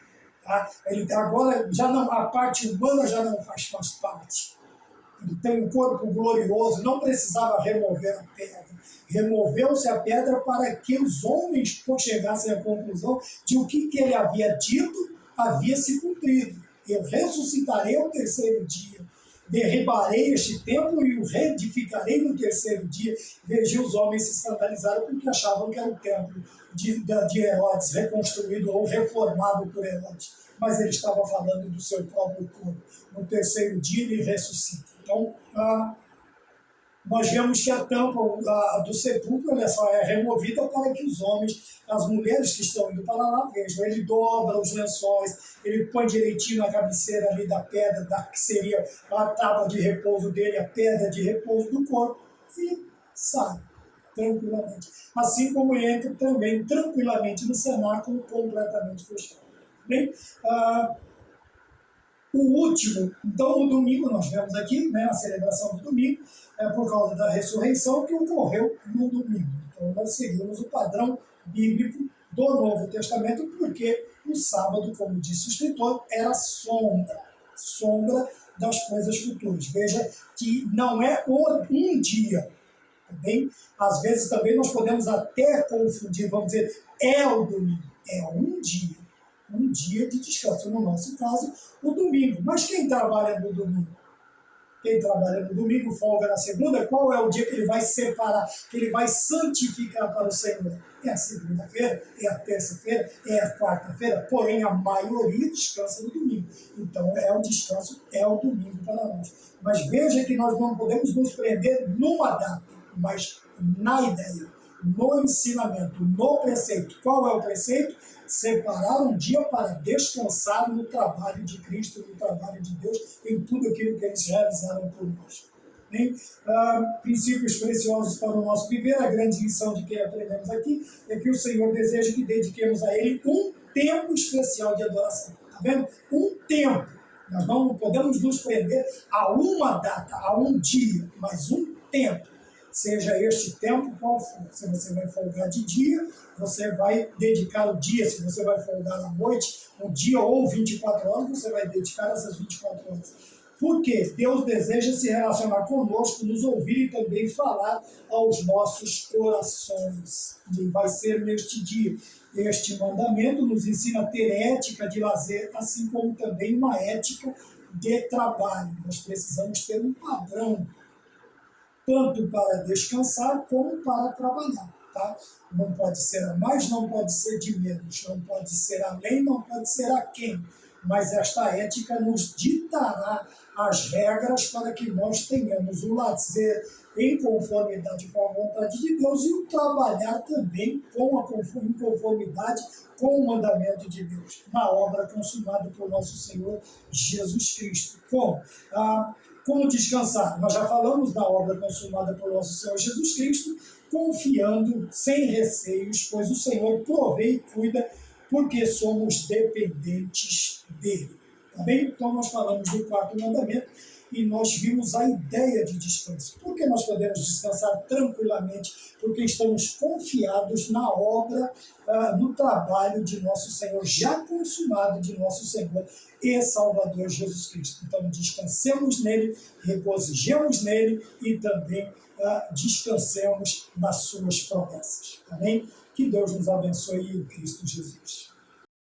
Tá? Agora já não, a parte humana já não faz mais parte. Ele tem um corpo glorioso, não precisava remover a pedra. Removeu-se a pedra para que os homens chegassem à conclusão de o que ele havia dito havia se cumprido. Eu ressuscitarei ao terceiro dia, derribarei este templo e o reedificarei no terceiro dia. Veja, os homens se escandalizaram porque achavam que era o templo de Herodes, reconstruído ou reformado por Herodes. Mas ele estava falando do seu próprio corpo. No terceiro dia ele ressuscita. Então, nós vemos que a tampa do sepulcro ela só é removida para que os homens, as mulheres que estão indo para lá, vejam. Ele dobra os lençóis, ele põe direitinho na cabeceira ali da pedra, que seria a tábua de repouso dele, a pedra de repouso do corpo, e sai tranquilamente. Assim como ele entra também tranquilamente no cenáculo, completamente fechado. Bem, o último, então no domingo, nós vemos aqui, né, a celebração do domingo, por causa da ressurreição que ocorreu no domingo. Então nós seguimos o padrão bíblico do Novo Testamento, porque o sábado, como disse o escritor, era sombra das coisas futuras. Veja que não é um dia, tá bem? Às vezes também nós podemos até confundir, vamos dizer, é o domingo, é um dia de descanso, no nosso caso, o domingo. Mas quem trabalha no domingo? Quem trabalha no domingo, folga na segunda, qual é o dia que ele vai separar, que ele vai santificar para o Senhor? É a segunda-feira, é a terça-feira, é a quarta-feira, porém a maioria descansa no domingo. Então o descanso é o domingo para nós. Mas veja que nós não podemos nos prender numa data, mas na ideia, no ensinamento, no preceito. Qual é o preceito? Separar um dia para descansar no trabalho de Cristo, no trabalho de Deus, em tudo aquilo que eles realizaram por nós. Princípios preciosos para o nosso viver. A grande lição de que aprendemos aqui é que o Senhor deseja que dediquemos a Ele um tempo especial de adoração. Está vendo? Um tempo. Nós não podemos nos prender a uma data, a um dia, mas um tempo. Seja este tempo qual for. Se você vai folgar de dia, você vai dedicar o dia. Se você vai folgar à noite, um dia ou 24 horas, você vai dedicar essas 24 horas. Por quê? Deus deseja se relacionar conosco, nos ouvir e também falar aos nossos corações. E vai ser neste dia. Este mandamento nos ensina a ter ética de lazer, assim como também uma ética de trabalho. Nós precisamos ter um padrão, tanto para descansar como para trabalhar. Tá? Não pode ser a mais, não pode ser de menos, não pode ser além, não pode ser aquém. Mas esta ética nos ditará as regras para que nós tenhamos o lazer em conformidade com a vontade de Deus e o trabalhar também em conformidade com o mandamento de Deus, na obra consumada por nosso Senhor Jesus Cristo. Como? Como descansar? Nós já falamos da obra consumada por nosso Senhor Jesus Cristo, confiando sem receios, pois o Senhor provê e cuida, porque somos dependentes dele. Tá bem? Então nós falamos do quarto mandamento e nós vimos a ideia de descanso. Por que nós podemos descansar tranquilamente? Porque estamos confiados na obra, no trabalho de nosso Senhor, já consumado de nosso Senhor e Salvador Jesus Cristo. Então descansemos nele, regozijemos nele e também descansemos nas suas promessas. Amém? Que Deus nos abençoe em Cristo Jesus.